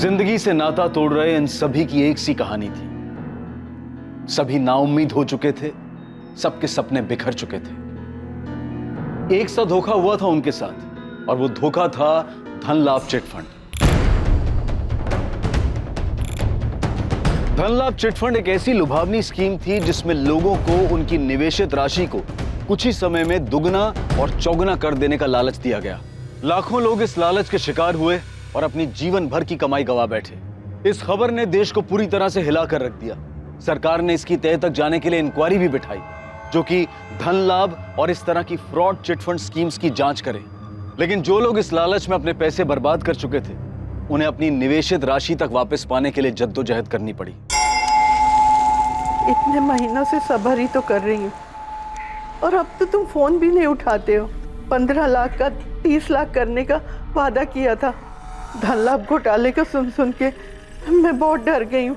जिंदगी से नाता तोड़ रहे इन सभी की एक सी कहानी थी। सभी नाउम्मीद हो चुके थे, सबके सपने बिखर चुके थे। एक सा धोखा हुआ था उनके साथ, और वो धोखा था धन लाभ चिट फंड। धन लाभ चिट फंड एक ऐसी लुभावनी स्कीम थी जिसमें लोगों को उनकी निवेशित राशि को कुछ ही समय में दुगना और चौगुना कर देने का लालच दिया गया। लाखों लोग इस लालच के शिकार हुए और अपनी जीवन भर की कमाई गंवा बैठे। इस खबर ने देश को पूरी तरह से हिला कर रख दिया। सरकार ने इसकी तह तक जाने के लिए इंक्वायरी भी बिठाई, जो कि धन लाभ और इस तरह की फ्रॉड चिट फंड स्कीम्स की जांच करे। लेकिन जो लोग इस लालच में अपने पैसे बर्बाद कर चुके थे, उन्हें अपनी निवेशित राशि तक वापस पाने के लिए जद्दोजहद करनी पड़ी। इतने महीनों से सब्र ही तो कर रही हूँ, और अब तो तुम फोन भी नहीं उठाते हो। 15 लाख का 30 लाख करने का वादा किया था। धन लाभ घोटाले को सुन सुन के मैं बहुत डर गई हूँ।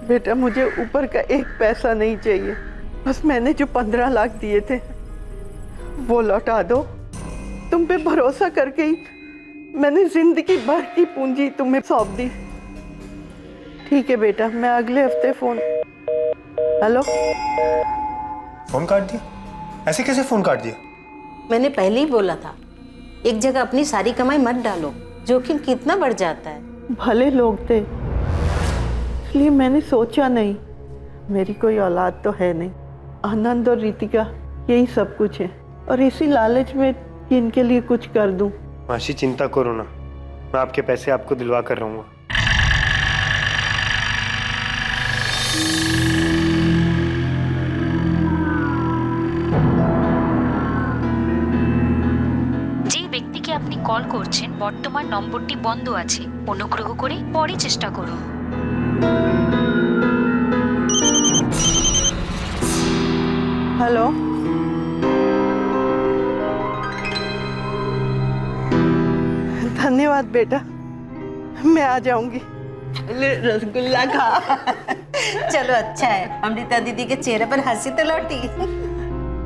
बेटा, मुझे ऊपर का एक पैसा नहीं चाहिए, बस मैंने जो 15 लाख दिए थे वो लौटा दो। तुम पे भरोसा करके ही मैंने जिंदगी भर की पूंजी तुम्हें सौंप दी। ठीक है बेटा, मैं अगले हफ्ते फोन। हेलो, फोन काट दिया? ऐसे कैसे फोन काट दिया? मैंने पहले ही बोला था, एक जगह अपनी सारी कमाई मत डालो, जोखिम कितना बढ़ जाता है। भले लोग थे, इसलिए मैंने सोचा नहीं। मेरी कोई औलाद तो है नहीं। आनंद और रितिका यही सब कुछ है, और इसी लालच में कि इनके लिए कुछ कर दूं। मासी, चिंता करो ना, मैं आपके पैसे आपको दिलवा कर रहूंगा। যে ব্যক্তিকে আপনি কল করছেন বর্তমান নম্বরটি বন্ধ আছে, অনুগ্রহ করে পরে চেষ্টা করুন। हेलो, धन्यवाद बेटा, मैं आ जाऊंगी। रसगुल्ला खा। चलो अच्छा है, अमृता दीदी के चेहरे पर हंसी तो लौटी।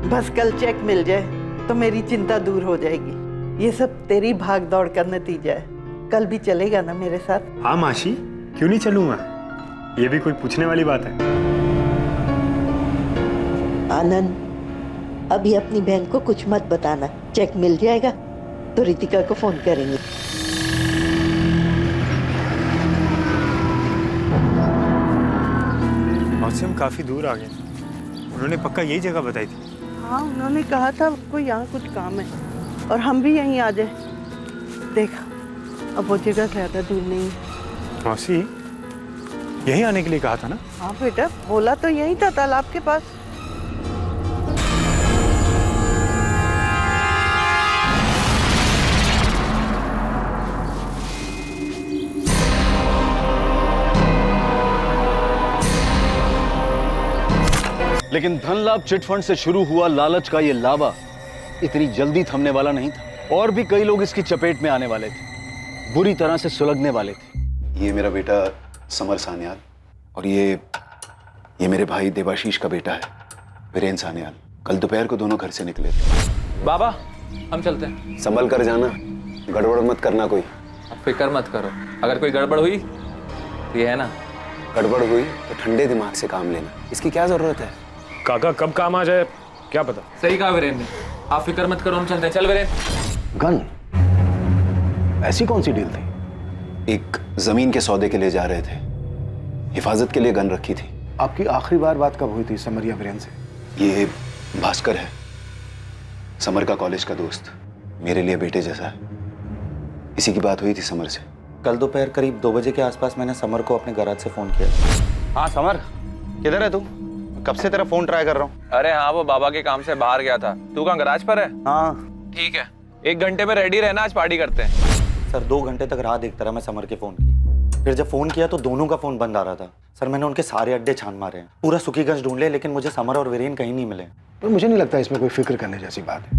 बस कल चेक मिल जाए तो मेरी चिंता दूर हो जाएगी। ये सब तेरी भाग दौड़ का नतीजा है। कल भी चलेगा ना मेरे साथ? हाँ मासी, क्यों नहीं चलूंगा, ये भी कोई पूछने वाली बात है। आनंद, अभी अपनी बहन को कुछ मत बताना। चेक मिल जाएगा तो रितिका को फोन करेंगे। मासी, हम काफी दूर आ गए। उन्होंने पक्का यही जगह बताई थी। हाँ, उन्होंने कहा था को यहाँ कुछ काम है, और हम भी यहीं आ जाए। देखा, अब वो जगह ज्यादा दूर नहीं है। मासी, यही आने के लिए कहा था ना? हाँ बेटा, बोला तो यहीं था, तालाब के पास। लेकिन धन लाभ चिट फंड से शुरू हुआ लालच का ये लावा इतनी जल्दी थमने वाला नहीं था, और भी कई लोग इसकी चपेट में आने वाले थे, बुरी तरह से सुलगने वाले थे। ये मेरा बेटा समर सान्याल, और ये मेरे भाई देवाशीष का बेटा है वीरेन सान्याल। कल दोपहर को दोनों घर से निकले थे। बाबा, हम चलते हैं। संभल कर जाना, गड़बड़ मत करना कोई। अब फिक्र मत करो, अगर कोई गड़बड़ हुई तो ये है ना, गड़बड़ हुई तो ठंडे दिमाग से काम लेना, इसकी क्या जरूरत है। काका कब काम आ जाए क्या पता। सही कहा वीरेन ने, आप फिक्र मत करो, हम चलते हैं। चल वीरेन। गन? ऐसी कौन सी डील थी? एक जमीन के सौदे के लिए जा रहे थे, हिफाजत के लिए गन रखी थी। आपकी आखिरी बार बात कब हुई थी समर या वीरेन से? ये भास्कर है, समर का कॉलेज का दोस्त, मेरे लिए बेटे जैसा है। इसी की बात हुई थी समर से। कल दोपहर करीब 2 बजे के आसपास मैंने समर को अपने गैराज से फोन किया। हाँ समर, किधर है तू? कब से तेरा फोन ट्राई कर रहा हूँ। अरे हाँ, वो बाबा के काम से बाहर गया था। तू कहाँ, गराज पर है? हाँ ठीक है, 1 घंटे में रेडी रहना, आज पार्टी करते हैं। सर 2 घंटे तक राह देखता रहा मैं समर के फोन की। फिर जब फोन किया तो दोनों का फोन बंद आ रहा था। सर मैंने उनके सारे अड्डे छान मारे हैं, पूरा सुखीगंज ढूंढ लिया, लेकिन मुझे समर और वीरेन कहीं नहीं मिले। तो मुझे नहीं लगता इसमें कोई फिक्र करने जैसी बात है।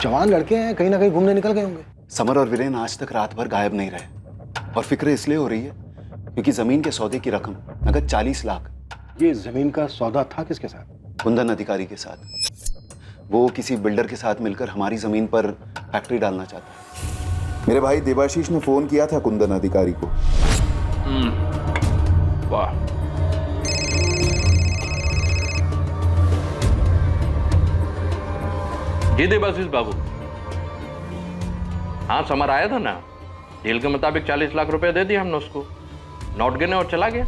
जवान लड़के हैं, कहीं ना कहीं घूमने निकल गए होंगे। समर और वीरेन आज तक रात भर गायब नहीं रहे, और फिक्र इसलिए हो रही है क्योंकि जमीन के सौदे की रकम नगद 40 लाख। ये जमीन का सौदा था किसके साथ? कुंदन अधिकारी के साथ। वो किसी बिल्डर के साथ मिलकर हमारी जमीन पर फैक्ट्री डालना चाहता है। मेरे भाई देवाशीष ने फोन किया था कुंदन अधिकारी को। वाह। जी देवाशीष बाबू, हाँ समर आया था ना, डील के मुताबिक 40 लाख रुपए दे दिए हमने उसको, नोट गिने और चला गया।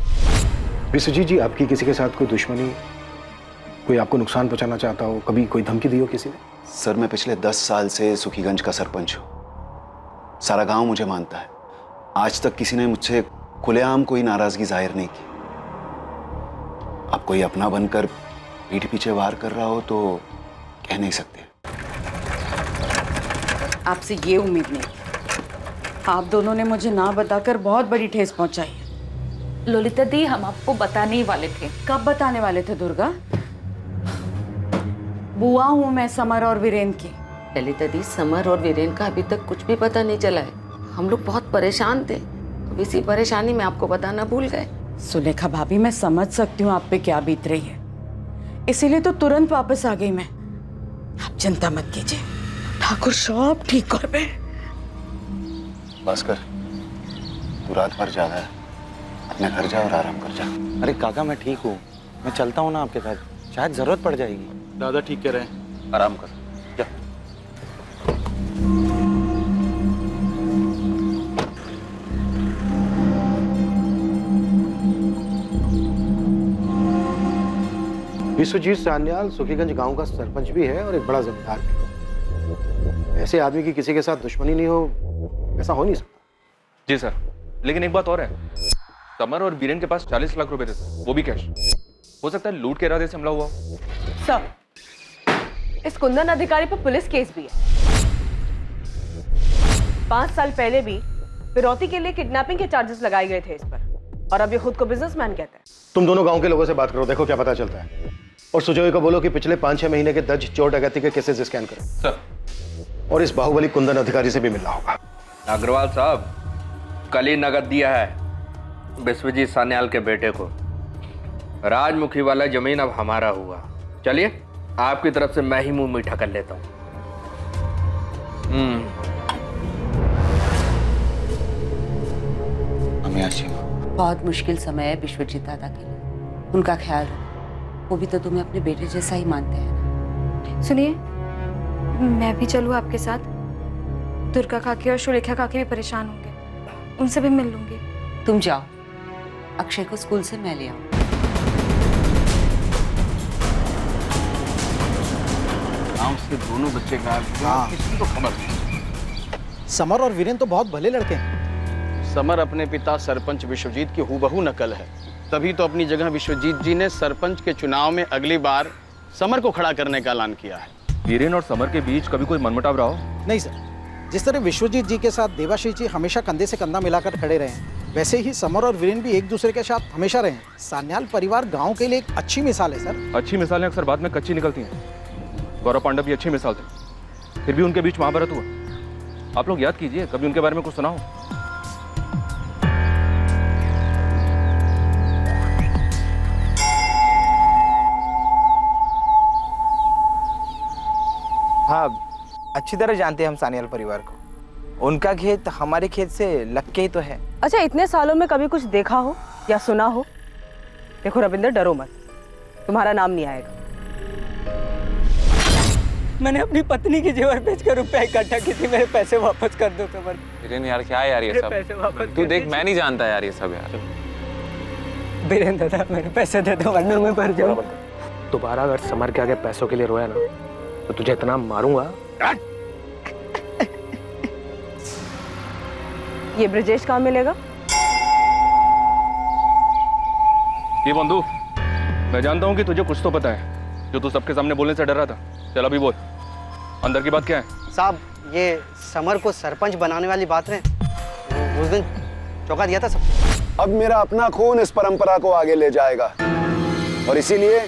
विश्वजीत जी, आपकी किसी के साथ कोई दुश्मनी, कोई आपको नुकसान पहुंचाना चाहता हो, कभी कोई धमकी दी हो किसी ने? सर मैं पिछले 10 साल से सुखीगंज का सरपंच हूँ। सारा गांव मुझे मानता है। आज तक किसी ने मुझसे खुलेआम कोई नाराजगी जाहिर नहीं की। अब कोई अपना बनकर पीठ पीछे वार कर रहा हो तो कह नहीं सकते। आपसे ये उम्मीद नहीं। आप दोनों ने मुझे ना बताकर बहुत बड़ी ठेस पहुंचाई है। ललिता दी, हम आपको बताने ही वाले थे। कब बताने वाले थे दुर्गा? बुआ हूं मैं समर और वीरेन की। ललिता दी, समर और वीरेन का अभी तक कुछ भी पता नहीं चला है। हम लोग बहुत परेशान थे, अब इसी परेशानी में आपको बताना भूल गए। सुलेखा भाभी, मैं समझ सकती हूँ आप पे क्या बीत रही है, इसीलिए तो तुरंत वापस आ गई मैं। आप चिंता मत कीजिए, ठाकुर सब ठीक कर पे। भास्कर, तू रात भर ज्यादा है, अपने घर जा और आराम कर जा। अरे काका मैं ठीक हूँ, मैं चलता हूँ ना आपके साथ, शायद जरूरत पड़ जाएगी। दादा ठीक कह रहे हैं, आराम कर जा। विश्वजीत सान्याल सुखीगंज गांव का सरपंच भी है और एक बड़ा जमींदार भी। ऐसे आदमी की किसी के साथ दुश्मनी नहीं हो, ऐसा हो नहीं सकता। जी सर, लेकिन एक बात और है, समर और वीरेन के पास 40 लाख रुपए थे सर, वो भी कैश। हो सकता है लूट के इरादे से हमला हुआ। सर, इस कुंदन अधिकारी पर पुलिस केस भी है। 5 साल पहले भी फिरौती के लिए किडनैपिंग के चार्जेस लगाए गए थे इस पर, और अब ये खुद को बिजनेसमैन कहता है। तुम दोनों गांव के लोगों से बात करो, देखो क्या पता चलता है। और सुजोय को बोलो कि पिछले 5-6 महीने के दर्ज चोर डकैती के केसेस स्कैन करो सर। और इस बाहुबली कुंदन अधिकारी से भी मिलना होगा। अग्रवाल साहब, कल ही नगद दिया है विश्वजीत सान्याल के बेटे को। राजमुखी वाला जमीन अब हमारा हुआ। चलिए, आपकी तरफ से मैं ही मुंह मीठा कर लेता हूँ। बहुत मुश्किल समय है विश्वजीत दादा के लिए, उनका ख्याल रखो। वो भी तो तुम्हें अपने बेटे जैसा ही मानते हैं ना। सुनिए, मैं भी चलूँ आपके साथ? दुर्गा काकी और सुलेखा काकी भी परेशान होंगे, उनसे भी मिल लूंगी। तुम जाओ, अक्षय को स्कूल से मैं ले आऊँ। गांव से दोनों बच्चे गायब हुए, किसी को खबर नहीं। समर और वीरेन तो बहुत भले लड़के हैं। समर अपने पिता सरपंच विश्वजीत की हूबहू नकल है, तभी तो अपनी जगह विश्वजीत जी ने सरपंच के चुनाव में अगली बार समर को खड़ा करने का ऐलान किया है। वीरेन और समर के बीच कभी कोई मनमुटाव रहा हो? नहीं सर, जिस तरह विश्वजीत जी के साथ देवाशीष जी हमेशा कंधे से कंधा मिलाकर खड़े रहे हैं, वैसे ही समर और वीरेन भी एक दूसरे के साथ हमेशा रहे हैं। सान्याल परिवार गांव के लिए एक अच्छी मिसाल है सर। अच्छी मिसालें अक्सर बाद में कच्ची निकलती हैं। गौरव पांडव भी अच्छी मिसाल थे, फिर भी उनके बीच महाभारत हुआ। आप लोग याद कीजिए, कभी उनके बारे में कुछ सुना हो? हाँ, अच्छी तरह जानते हैं हम सान्याल परिवार को। उनका खेत हमारे खेत से लग के ही तो है। अच्छा, इतने सालों में कभी कुछ देखा हो या सुना हो? देखो रविंदर, डरो मत, तुम्हारा नाम नहीं आएगा। मैंने अपनी पत्नी की जेवर बेचकर रुपया इकट्ठा की थी, मेरे पैसे वापस कर दो समर। वीरेन यार, क्या है यार ये सब? तू देख, मैं नहीं जानता यार ये सब यार। वीरेन दादा, मेरे पैसे दे दो वरना मैं मर जाऊं। दोबारा अगर समर के आगे पैसों के लिए रोया ना, तो तुझे इतना मारूंगा। ये ब्रजेश कहाँ मिलेगा? ये बंधु, मैं जानता हूँ कि तुझे कुछ तो पता है, जो तू सबके सामने बोलने से डर रहा था। चल अभी बोल, अंदर की बात क्या है? साहब, ये समर को सरपंच बनाने वाली बात है, उस दिन चौका दिया था सब। अब मेरा अपना खून इस परंपरा को आगे ले जाएगा और इसीलिए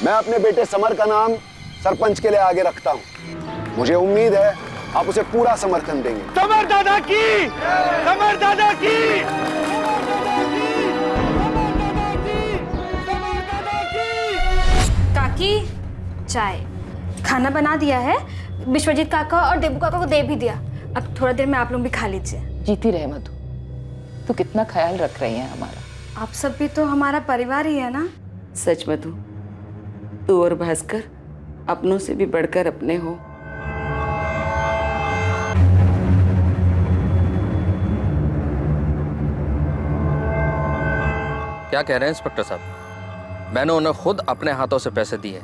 मैं अपने बेटे समर का नाम सरपंच के लिए आगे रखता हूं। मुझे उम्मीद है आप उसे पूरा समर्थन देंगे। समर दादा की! समर दादा की! काकी, चाय खाना बना दिया है, विश्वजीत काका और देबू काका को दे भी दिया। अब थोड़ा देर में आप लोग भी खा लीजिए। जीती रहे मधु, तू कितना ख्याल रख रही है हमारा। आप सब भी तो हमारा परिवार ही है ना। सच मधु, तू और भास्कर अपनों से भी बढ़कर अपने हो। क्या कह रहे हैं इंस्पेक्टर साहब? मैंने उन्हें खुद अपने हाथों से पैसे दिए,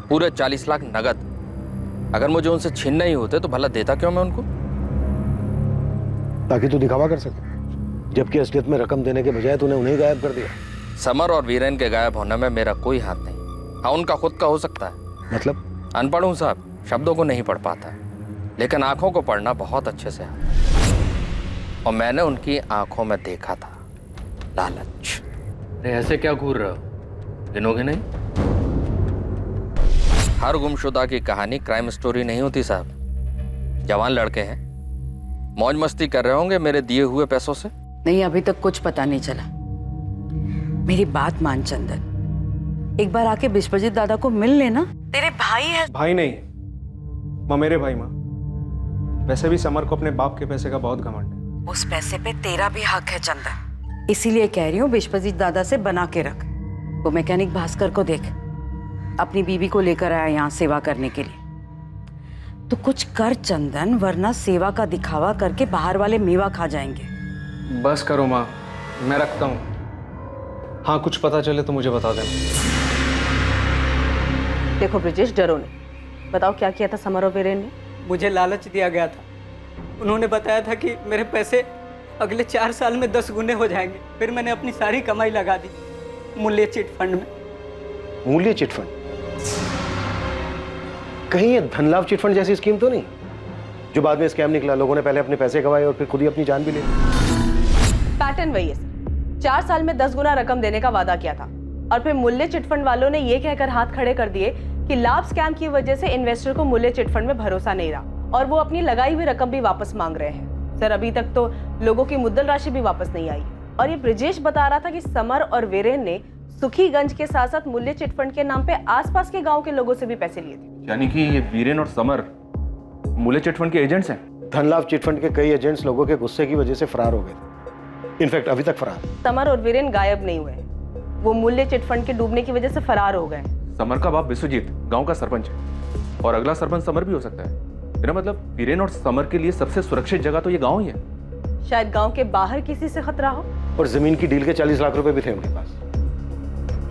पूरे 40 लाख नगद। अगर मुझे उनसे छीनना ही होते तो भला देता क्यों मैं उनको? ताकि तू दिखावा कर सके, जबकि असलियत में रकम देने के बजाय तूने उन्हें गायब कर दिया। समर और वीरेन के गायब होने में मेरा कोई हाथ नहीं। हाँ, उनका खुद का हो सकता है। मतलब? अनपढ़ हूँ साहब, शब्दों को नहीं पढ़ पाता, लेकिन आंखों को पढ़ना बहुत अच्छे से आता। और मैंने उनकी आंखों में देखा था लालच। अरे ऐसे क्या घूर रहे हो? गिनोगे नहीं? हर गुमशुदा की कहानी क्राइम स्टोरी नहीं होती साहब। जवान लड़के हैं, मौज मस्ती कर रहे होंगे मेरे दिए हुए पैसों से। नहीं, अभी तक कुछ पता नहीं चला। मेरी बात मान चंदन, एक बार आके विश्वजीत दादा को मिल लेना। तेरे भाई है। भाई नहीं माँ, मेरे भाई माँ। वैसे भी समर को अपने बाप के पैसे का बहुत घमंड है। उस पैसे पे तेरा भी हक है चंदन, इसीलिए कह रही हूँ विश्वजीत दादा से बना के रख। वो मैकेनिक भास्कर को देख, अपनी बीवी को लेकर आया यहाँ सेवा करने के लिए। तो कुछ कर चंदन, वरना सेवा का दिखावा करके बाहर वाले मेवा खा जाएंगे। बस करो माँ, मैं रखता हूँ। हाँ, कुछ पता चले तो मुझे बता देना। देखो ब्रिजेश, डरो नहीं। बताओ क्या किया था समर और वीरेन ने? मुझे लालच दिया गया था। उन्होंने बताया था कि मेरे पैसे अगले 4 साल में 10 गुने हो जाएंगे। फिर मैंने अपनी सारी कमाई लगा दी मूल्य चिट फंड में। मूल्य चिट फंड? कहीं ये धनलाभ चिट फंड जैसी स्कीम तो नहीं, जो बाद में स्कैम निकला? लोगों ने पहले अपने पैसे गंवाए और फिर खुद ही अपनी जान भी ले ली। पैटर्न वही है सर। 4 साल में 10 गुना रकम देने का वादा किया था और फिर मूल्य चिटफंड वालों ने ये कहकर हाथ खड़े कर दिए कि लाभ स्कैम की वजह से इन्वेस्टर को मूल्य चिटफंड में भरोसा नहीं रहा और वो अपनी लगाई हुई रकम भी वापस मांग रहे हैं। सर, अभी तक तो लोगों की मुद्दल राशि भी वापस नहीं आई। और ये ब्रिजेश बता रहा था कि समर और वीरेन ने सुखीगंज के साथ साथ मूल्य चिटफंड के नाम पे आसपास के गांव के लोगों से भी पैसे लिए थे। यानी कि ये वीरेन और समर मूल्य चिटफंड के एजेंट्स हैं? धनलाभ चिटफंड के कई एजेंट्स लोगों के गुस्से की वजह से फरार हो गए थे। इनफैक्ट अभी तक फरार। समर और वीरेन गायब नहीं हुए, वो मूल्य चिटफंड के डूबने की वजह से फरार हो गए। समर का बाप विश्वजीत गांव का सरपंच है और अगला सरपंच समर भी हो सकता है। मेरा मतलब वीरेन और समर के लिए सबसे सुरक्षित जगह तो ये गांव ही है। शायद गांव के बाहर किसी से खतरा हो। और जमीन की डील के 40 लाख रुपए भी थे उनके पास।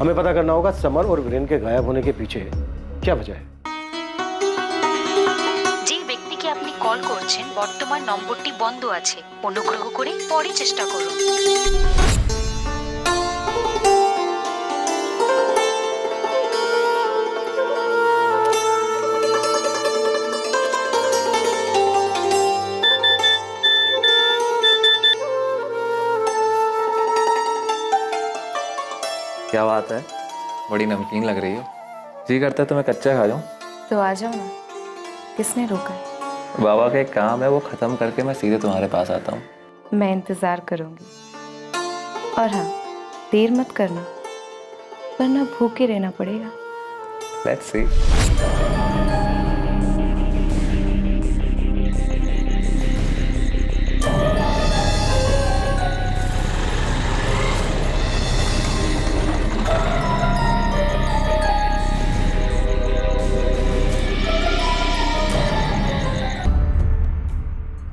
हमें पता करना होगा समर और वीरेन के गायब होने के पीछे क्या वजह है। যে ব্যক্তিকে আপনি কল করছেন বর্তমান নম্বরটি বন্ধ আছে, অনুগ্রহ করে পরে চেষ্টা করুন। क्या बात है, बड़ी नमकीन लग रही हो। जी करता है तो मैं कच्चा खा जाऊं। तो आ जाओ ना, किसने रोका है? बाबा का एक काम है, वो खत्म करके मैं सीधे तुम्हारे पास आता हूँ। मैं इंतजार करूंगी। और हाँ, देर मत करना वरना भूखे रहना पड़ेगा। Let's see.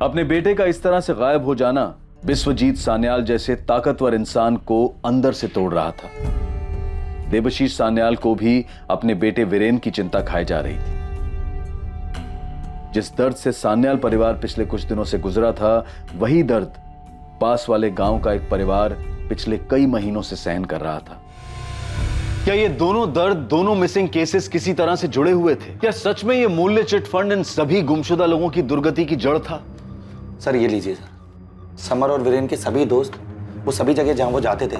अपने बेटे का इस तरह से गायब हो जाना विश्वजीत सान्याल जैसे ताकतवर इंसान को अंदर से तोड़ रहा था। देवशीष सान्याल को भी अपने बेटे वीरेन की चिंता खाई जा रही थी। जिस दर्द से सान्याल परिवार पिछले कुछ दिनों से गुजरा था, वही दर्द पास वाले गांव का एक परिवार पिछले कई महीनों से सहन कर रहा था। क्या ये दोनों दर्द, दोनों मिसिंग केसेस किसी तरह से जुड़े हुए थे? क्या सच में ये मूल्य चिट फंड इन सभी गुमशुदा लोगों की दुर्गति की जड़ था? सर ये लीजिए सर, समर और वीरेन के सभी दोस्त, वो सभी जगह जहां वो जाते थे,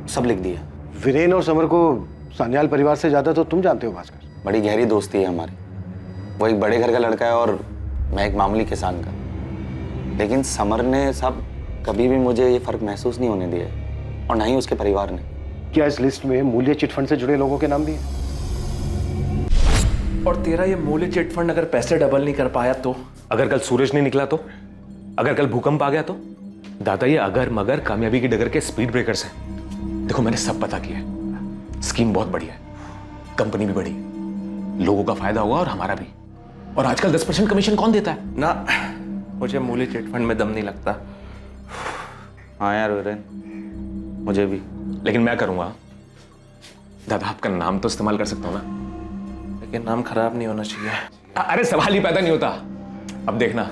सब लिख दिया। वीरेन और समर को सान्याल परिवार से ज्यादा तो तुम जानते हो भास्कर। बड़ी गहरी दोस्ती है हमारी। वो एक बड़े घर का लड़का है और मैं एक मामूली किसान का। लेकिन समर ने साहब कभी भी मुझे ये फर्क महसूस नहीं होने दिया और ना ही उसके परिवार ने। क्या इस लिस्ट में मूल्य चिटफंड से जुड़े लोगों के नाम भी हैं? और तेरा ये मूल्य चिटफंड अगर पैसे डबल नहीं कर पाया तो? अगर कल सूरज नहीं निकला तो? अगर कल भूकंप आ गया तो? दादा ये अगर मगर कामयाबी की डगर के स्पीड ब्रेकर्स हैं। देखो मैंने सब पता किया है। स्कीम बहुत बढ़िया है, कंपनी भी बड़ी है, लोगों का फायदा हुआ और हमारा भी। और आजकल 10% कमीशन कौन देता है? ना, मुझे मूल्य चिटफंड में दम नहीं लगता। हाँ यार वीरेन, मुझे भी। लेकिन मैं करूंगा। दादा आपका नाम तो इस्तेमाल कर सकता हूं ना? लेकिन नाम खराब नहीं होना चाहिए। अरे सवाल ही पैदा नहीं होता। अब देखना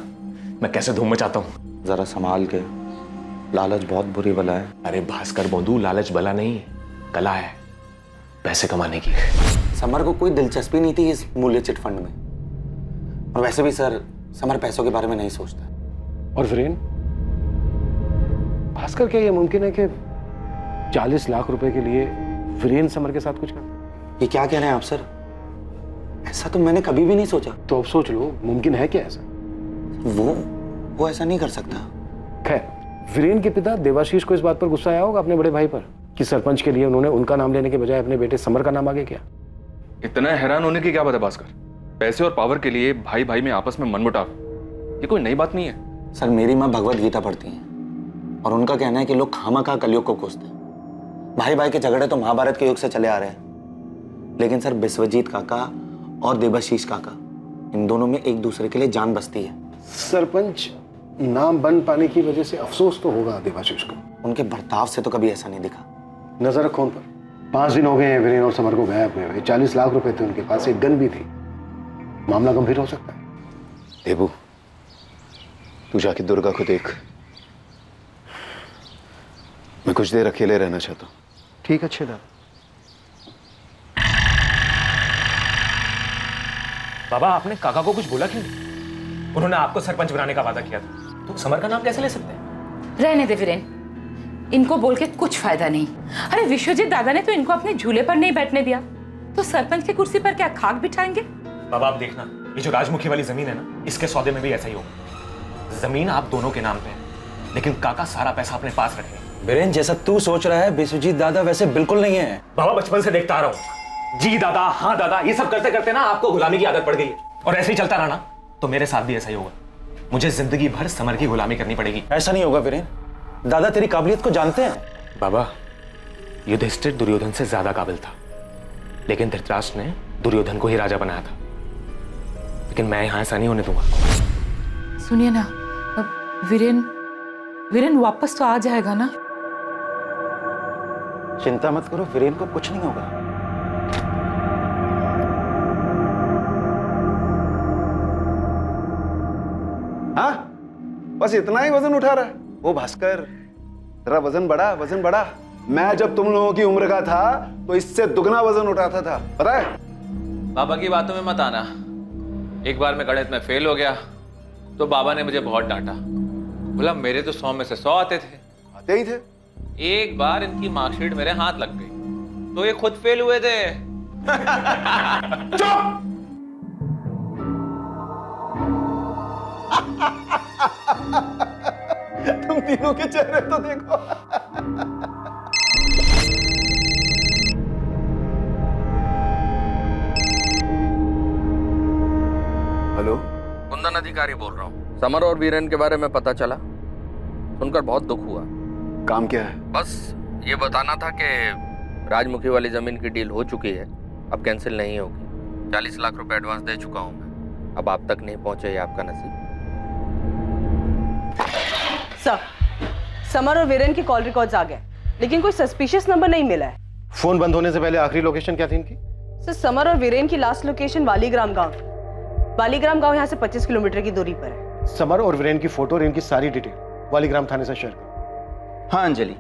मैं कैसे धूम मचाता हूं। जरा संभाल के, लालच बहुत बुरी बला है। अरे भास्कर बोंदू, लालच बला नहीं, कला है पैसे कमाने की। समर को कोई दिलचस्पी नहीं थी इस मूल्य चिटफंड में, और वैसे भी सर समर पैसों के बारे में नहीं सोचता। और वीरेन, भास्कर क्या ये मुमकिन है कि 40 लाख रुपए के लिए वीरेन समर के साथ कुछ कर? ये क्या कह रहे हैं आप सर? ऐसा तो मैंने कभी भी नहीं सोचा। तो अब सोच लो, मुमकिन है क्या ऐसा? वो ऐसा नहीं कर सकता। खैर, वीरेन के पिता देवाशीष को इस बात पर गुस्सा आया होगा अपने बड़े भाई पर कि सरपंच के लिए उन्होंने उनका नाम लेने के बजाय अपने बेटे समर का नाम आगे किया। इतना हैरान होने की क्या बात है भास्कर? पैसे और पावर के लिए भाई भाई में आपस में मनमुटाव, ये कोई नई बात नहीं है। सर मेरी माँ भगवत गीता पढ़ती हैं और उनका कहना है कि लोग खामखा कलयुग को कोसते हैं। भाई भाई के झगड़े तो महाभारत के युग से चले आ रहे हैं, लेकिन सर विश्वजीत काका और देवाशीष काका, इन दोनों में एक दूसरे के लिए जान बसती है। सरपंच नाम बन पाने की वजह से अफसोस तो होगा देवाशीष को। उनके बर्ताव से तो कभी ऐसा नहीं दिखा। नजर रखो उन पर। 5 दिन हो गए हैं वीरेन और समर को गायब हुए हुए। 40 लाख रुपए थे उनके पास, एक गन भी थी। मामला गंभीर हो सकता है। देबू, तू जाके दुर्गा को देख। मैं कुछ देर अकेले रहना चाहता हूँ। ठीक है दादा। बाबा आपने काका को कुछ बोला क्यों नहीं? उन्होंने आपको सरपंच बनाने का वादा किया था, तो समर का नाम कैसे ले सकते हैं? रहने दे वीरेन, इनको बोल के कुछ फायदा नहीं। अरे विश्वजीत दादा ने तो इनको अपने झूले पर नहीं बैठने दिया, तो सरपंच की कुर्सी पर क्या खाक बिठाएंगे? बाबा आप देखना, ये जो राजमुखी वाली जमीन है ना, इसके सौदे में भी ऐसा ही होगा। जमीन आप दोनों के नाम पे है, लेकिन काका सारा पैसा अपने पास रखेंगे। वीरेन, जैसा तू सोच रहा है विश्वजीत दादा वैसे बिल्कुल नहीं है। बाबा बचपन से देखता आ रहा हूँ, जी दादा हाँ दादा, ये सब करते करते ना आपको गुलामी की आदत पड़ गई है, और ऐसे ही चलता रहा ना तो मेरे साथ भी ऐसा ही होगा। मुझे जिंदगी भर समर की गुलामी करनी पड़ेगी। ऐसा नहीं होगा वीरेन, दादा तेरी काबिलियत को जानते हैं। बाबा युधिष्ठिर दुर्योधन से ज्यादा काबिल था, लेकिन धृतराष्ट्र ने दुर्योधन को ही राजा बनाया था। लेकिन मैं यहां ऐसा नहीं होने दूंगा। सुनिए ना, वीरेन वापस तो आ जाएगा ना? चिंता मत करो, वीरेन को कुछ नहीं होगा। हाँ, बस इतना ही वजन उठा रहा है वो भास्कर। तेरा वजन बढ़ा। मैं जब तुम लोगों की उम्र का था तो इससे दुगना वजन उठाता था, पता है? बाबा की बातों में मत आना। एक बार मैं गणित में फेल हो गया तो बाबा ने मुझे बहुत डांटा। बोला मेरे तो 100 में से 100 आते ही थे। एक बार इनकी मार्कशीट मेरे हाथ लग गई तो ये खुद फेल हुए थे। चुप! तुम तीनों के चेहरे तो देखो। हेलो, कुंदन अधिकारी बोल रहा हूँ। समर और वीरेन के बारे में पता चला, सुनकर बहुत दुख हुआ। काम क्या है? बस ये बताना था कि राजमुखी वाली जमीन की डील हो चुकी है, अब कैंसिल नहीं होगी। 40 लाख रुपए एडवांस दे चुका हूँ मैं, अब आप तक नहीं पहुंचे, ये आपका नसीब। सर, समर और वीरेन की कॉल रिकॉर्ड्स आ गए, लेकिन कोई सस्पिशियस नंबर नहीं मिला है। फोन बंद होने से पहले आखिरी लोकेशन क्या थी इनकी? सर, समर और वीरेन की लास्ट लोकेशन वालीग्राम गांव। वालीग्राम गांव यहाँ से 25 किलोमीटर की दूरी पर है। समर और वीरेन की फोटो और इनकी सारी डिटेल वालीग्राम थाने से शेयर करो। हाँ अंजलि,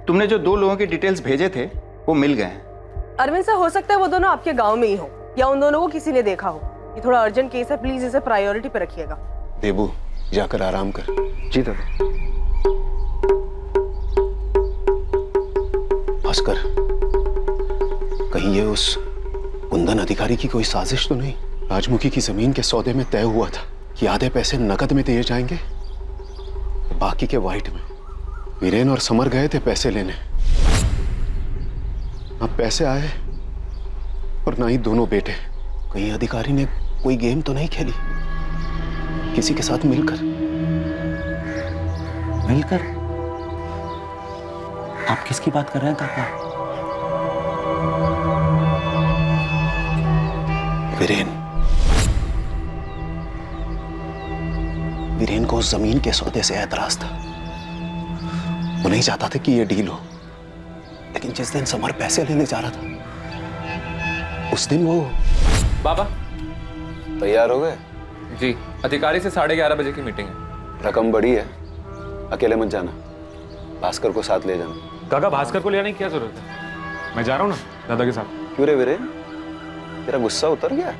तुमने जो 2 लोगों के डिटेल्स भेजे थे वो मिल गए हैं। अरविंद सर, हो सकता है वो दोनों आपके गांव में ही हो या उन दोनों को किसी ने देखा हो। ये थोड़ा अर्जेंट केस है, प्लीज इसे प्रायोरिटी पे रखिएगा। देबू, जाकर आराम कर। जी दादा। भास्कर, कहीं ये उस कुंदन अधिकारी की कोई साजिश तो नहीं? राजमुखी की जमीन के सौदे में तय हुआ था कि आधे पैसे नकद में दिए जाएंगे, बाकी के वाइट में। वीरेन और समर गए थे पैसे लेने, अब पैसे आए और ना ही दोनों बेटे। कहीं अधिकारी ने कोई गेम तो नहीं खेली किसी के साथ मिलकर? मिलकर? आप किसकी बात कर रहे हैं काका? वीरेन को उस जमीन के सौदे से ऐतराज था। वो नहीं चाहता था कि ये डील हो, लेकिन जिस दिन समर पैसे लेने जा रहा था उस दिन वो। बाबा तैयार हो गए? जी, अधिकारी से 11:30 बजे की मीटिंग है। रकम बड़ी है, अकेले मत जाना, भास्कर को साथ ले जाना। काका भास्कर को ले आने की क्या जरूरत है? मैं जा रहा हूँ ना दादा के साथ। क्यों रे वीरेन, तेरा गुस्सा उतर गया?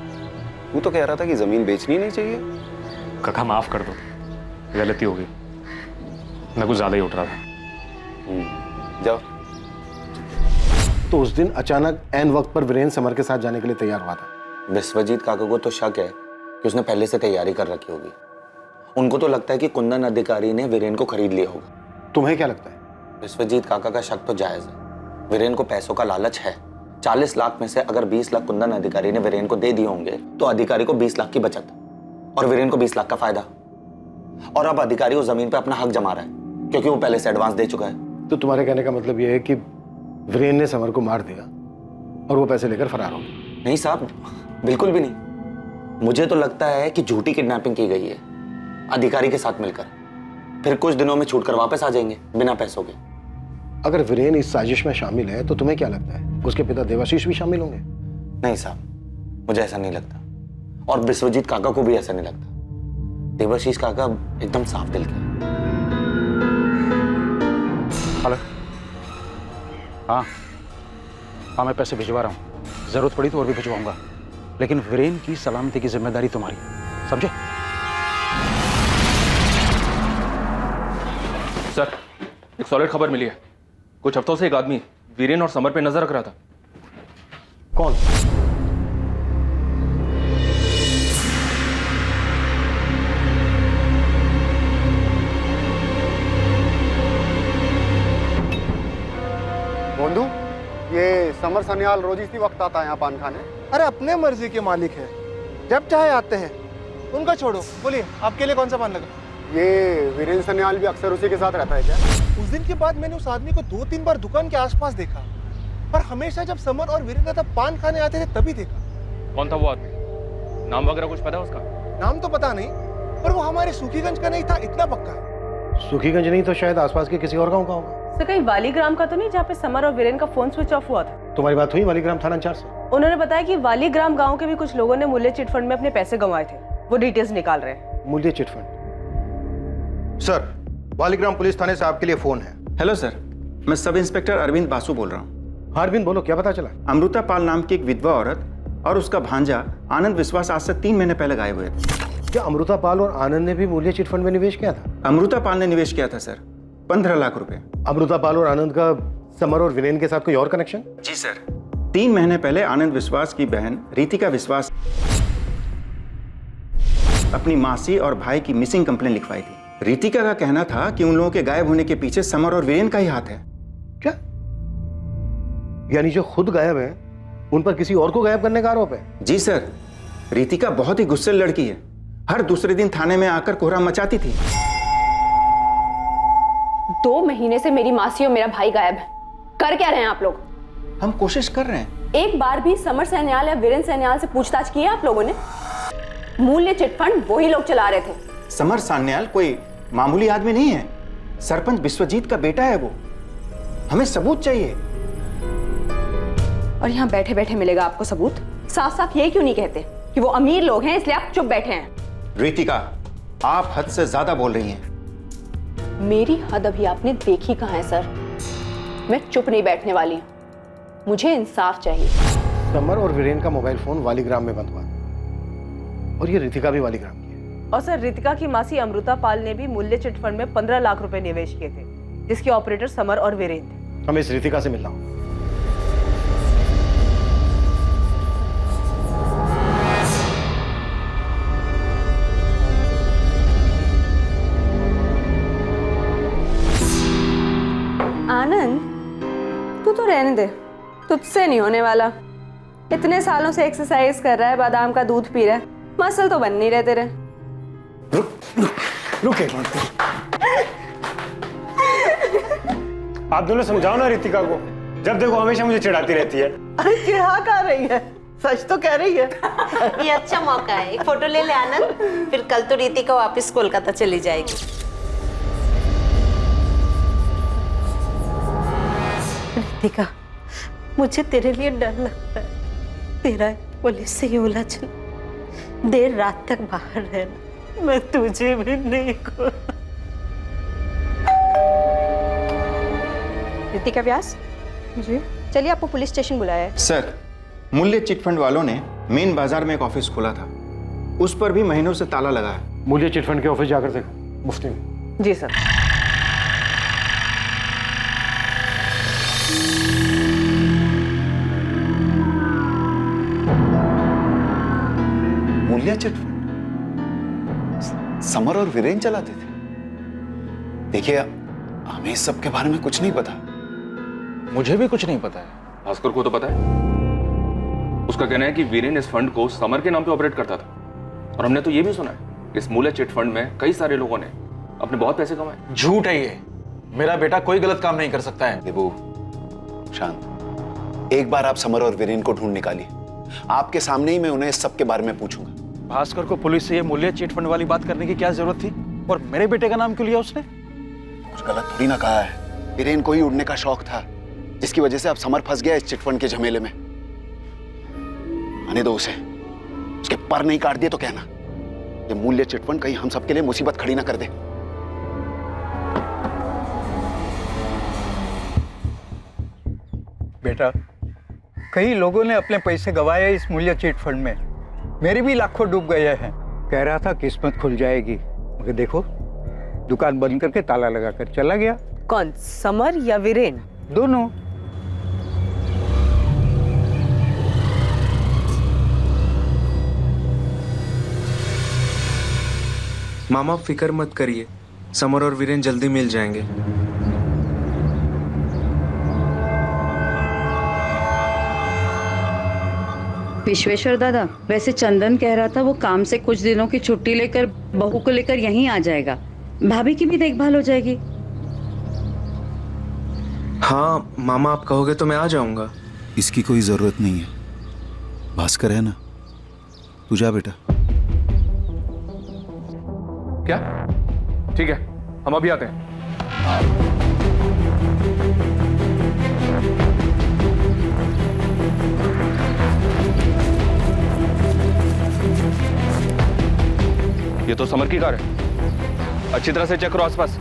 तू तो कह रहा था कि जमीन बेचनी नहीं चाहिए। काका माफ कर दो, गलती हो गई, मैं कुछ ज्यादा ही उठ रहा था। जाओ। तो उस दिन अचानक ऐन वक्त पर वीरेन समर के साथ जाने के लिए तैयार हुआ था। विश्वजीत काका को तो शक है कि उसने पहले से तैयारी कर रखी होगी। उनको तो लगता है कि कुंदन अधिकारी ने वीरेन को खरीद लिया होगा। तुम्हें क्या लगता है? विश्वजीत काका का शक तो जायज है। वीरेन को पैसों का लालच है। 40 लाख में से अगर 20 लाख कुंदन अधिकारी ने वीरेन को दे दिए होंगे तो अधिकारी को 20 लाख की बचत और वीरेन को 20 लाख का फायदा। और अब अधिकारी उस जमीन पे अपना हक जमा रहा है क्योंकि वो पहले से एडवांस दे चुका है। तो तुम्हारे कहने का मतलब यह है कि वीरेन ने समर को मार दिया और वो पैसे लेकर फरार हो गया? नहीं साहब, बिल्कुल भी नहीं। मुझे तो लगता है कि झूठी किडनैपिंग की गई है अधिकारी के साथ मिलकर। फिर कुछ दिनों में छूट कर वापस आ जाएंगे बिना पैसों के। अगर वीरेन इस साजिश में शामिल है तो तुम्हें क्या लगता है उसके पिता देवाशीष भी शामिल होंगे? नहीं साहब, मुझे ऐसा नहीं लगता और विश्वजीत काका को भी ऐसा नहीं लगता। देवाशीष काका एकदम साफ दिल के। हेलो। हाँ मैं पैसे भिजवा रहा हूँ, जरूरत पड़ी तो और भी भिजवाऊंगा, लेकिन वीरेन की सलामती की जिम्मेदारी तुम्हारी, समझे? सर, एक सॉलिड खबर मिली है। कुछ हफ्तों से एक आदमी वीरेन और समर पे नजर रख रहा था। कौन? बोंधू, ये समर सन्याल रोज इसी वक्त आता है यहाँ पान खाने। अरे अपने मर्जी के मालिक है, जब चाहे आते हैं। उनका छोड़ो, बोलिए आपके लिए कौन सा पान लगा? ये वीरेन सन्याल भी अक्सर उसी के साथ रहता है क्या? उस दिन के बाद मैंने उस आदमी को 2-3 बार दुकान के आसपास देखा, पर हमेशा जब समर और वीरेन दादा पान खाने आते थे तभी देखा। कौन था वो आदमी? नाम वगैरह कुछ पता है उसका? नाम तो पता नहीं, पर वो हमारे सुखीगंज का नहीं था, इतना पक्का है। सुखीगंज नहीं तो शायद आसपास के किसी और गांव का होगा। तो कहीं वालीग्राम का तो नहीं, जहाँ पे समर और वीरेन का फोन स्विच ऑफ हुआ था? तुम्हारी बात हुई वालीग्राम थाना इंचार्ज से? उन्होंने बताया कि वालीग्राम गांव के भी कुछ लोगों ने मूल्य चिटफंड में अपने पैसे गंवाए थे, वो डिटेल्स निकाल रहे हैं। मूल्य चिटफंड? सर, वालीग्राम पुलिस थाने से आपके लिए फोन है। हेलो सर, मैं सब इंस्पेक्टर अरविंद बासु बोल रहा हूँ। हाँ अरविंद बोलो, क्या पता चला? अमृता पाल नाम की एक विधवा औरत और उसका भांजा आनंद विश्वास आज से 3 महीने पहले गायब हुए थे। क्या अमृता पाल और आनंद ने भी मूल्य चिटफंड में निवेश किया था? अमृता पाल ने निवेश किया था सर, 15 लाख रुपए। अमृता पाल और आनंद का समर और वीरेन के साथ कोई और कनेक्शन? जी सर। 3 महीने पहले आनंद विश्वास की बहन रितिका विश्वास अपनी मासी और भाई की मिसिंग कंप्लेन लिखवाई थी। रितिका का कहना था कि उन लोगों के गायब होने के पीछे समर और वीरेन का ही हाथ है। क्या? यानी जो खुद गायब है उन पर किसी और को गायब करने का आरोप है? जी सर। रितिका बहुत ही गुस्सैल लड़की है, हर दूसरे दिन थाने में आकर कोहराम मचाती थी। 2 महीने से मेरी मासी और मेरा भाई गायब है। कर क्या रहे हैं आप लोग? हम कोशिश कर रहे हैं। एक बार भी समर सन्याल या वीरेन सन्याल से पूछताछ की है आप लोगों ने? मूल्य चिटफंड वही लोग चला रहे थे। समर सन्याल कोई मामूली आदमी नहीं है, सरपंच विश्वजीत का बेटा है वो। हमें सबूत चाहिए। और यहाँ बैठे बैठे मिलेगा आपको सबूत? साफ साफ ये क्यों नहीं कहते कि वो अमीर लोग हैं इसलिए आप चुप बैठे हैं? रितिका, आप हद से ज्यादा बोल रही हैं। मेरी हद अभी आपने देखी कहाँ है सर? मैं चुप नहीं बैठने वाली हूँ, मुझे इंसाफ चाहिए। समर और वीरेन का मोबाइल फोन वालीग्राम में बंद हुआ और ये रितिका भी वालीग्राम की है। और सर, रितिका की मासी अमृता पाल ने भी मूल्य चिटफंड में 15 लाख रुपए निवेश किए थे, जिसके ऑपरेटर समर और वीरेन थे। हमें इस रितिका से मिलना हो। आनंद, तू तो रहने दे, तुझसे नहीं होने वाला। इतने सालों से एक्सरसाइज कर रहा है, बादाम का दूध पी रहा है, मसल तो बन नहीं रहे तेरे। रुक एक मिनट। आप दोनों समझाओ ना रितिका को, जब देखो हमेशा मुझे चिढ़ाती रहती है। अरे चिढ़ा कहाँ रही है, सच तो कह रही है। ये अच्छा मौका है, एक फोटो ले ले आनंद, फिर कल तो रितिका वापस कोलकाता चली जाएगी। रितिका, मुझे तेरे लिए डर लगता है। तेरा पुलिस से ही उलझन, देर रात तक बाहर रहना, मैं तुझे भी नहीं को। रितिका व्यास जी, चलिए आपको पुलिस स्टेशन बुलाया है। सर, मूल्य चिटफंड वालों ने मेन बाजार में एक ऑफिस खोला था, उस पर भी महीनों से ताला लगा है। मूल्य चिटफंड के ऑफिस जाकर देखो मुफ्ती में। जी सर। मूल्य चिटफंड समर और वीरेन चलाते थे। देखिए, हमें इस सब के बारे में कुछ नहीं पता। मुझे भी कुछ नहीं पता है। भास्कर को तो पता है। उसका कहना है कि वीरेन इस फंड को समर के नाम पे ऑपरेट करता था, और हमने तो ये भी सुना है इस मूल्य चिट फंड में कई सारे लोगों ने अपने बहुत पैसे कमाए। झूठ है ये। मेरा बेटा कोई गलत काम नहीं कर सकता है। देबू, शांत। एक बार आप समर और वीरेन को ढूंढ निकालिए, आपके सामने ही मैं उन्हें इस सब के बारे में पूछूंगा। भास्कर को पुलिस से ये मूल्य चिट फंड वाली बात करने की क्या जरूरत थी, और मेरे बेटे का नाम क्यों लिया उसने? कुछ गलत थोड़ी ना कहा है। वीरेन को ही उड़ने का शौक था, जिसकी वजह से अब समर फंस गया इस चिटफंड के झमेले में। आने दो उसे, उसके पर नहीं काट दिए तो कहना ये मूल्य चिटफंड कहीं हम सबके लिए मुसीबत खड़ी ना कर दे। बेटा, कई लोगों ने अपने पैसे गंवाए इस मूल्य चिट फंड में। मेरे भी लाखों डूब गए हैं। कह रहा था किस्मत खुल जाएगी, मगर देखो दुकान बंद करके ताला लगाकर चला गया। कौन, समर या वीरेन? दोनों। मामा फिक्र मत करिए, समर और वीरेन जल्दी मिल जाएंगे। विश्वेश्वर दादा, वैसे चंदन कह रहा था वो काम से कुछ दिनों की छुट्टी लेकर बहू को लेकर यहीं आ जाएगा। भाभी की भी देखभाल हो जाएगी। हाँ मामा, आप कहोगे तो मैं आ जाऊंगा। इसकी कोई जरूरत नहीं है, भास्कर है ना। तू जा बेटा। क्या? ठीक है, हम अभी आते हैं। ये तो समर की कार है, अच्छी तरह से चेक करो आसपास।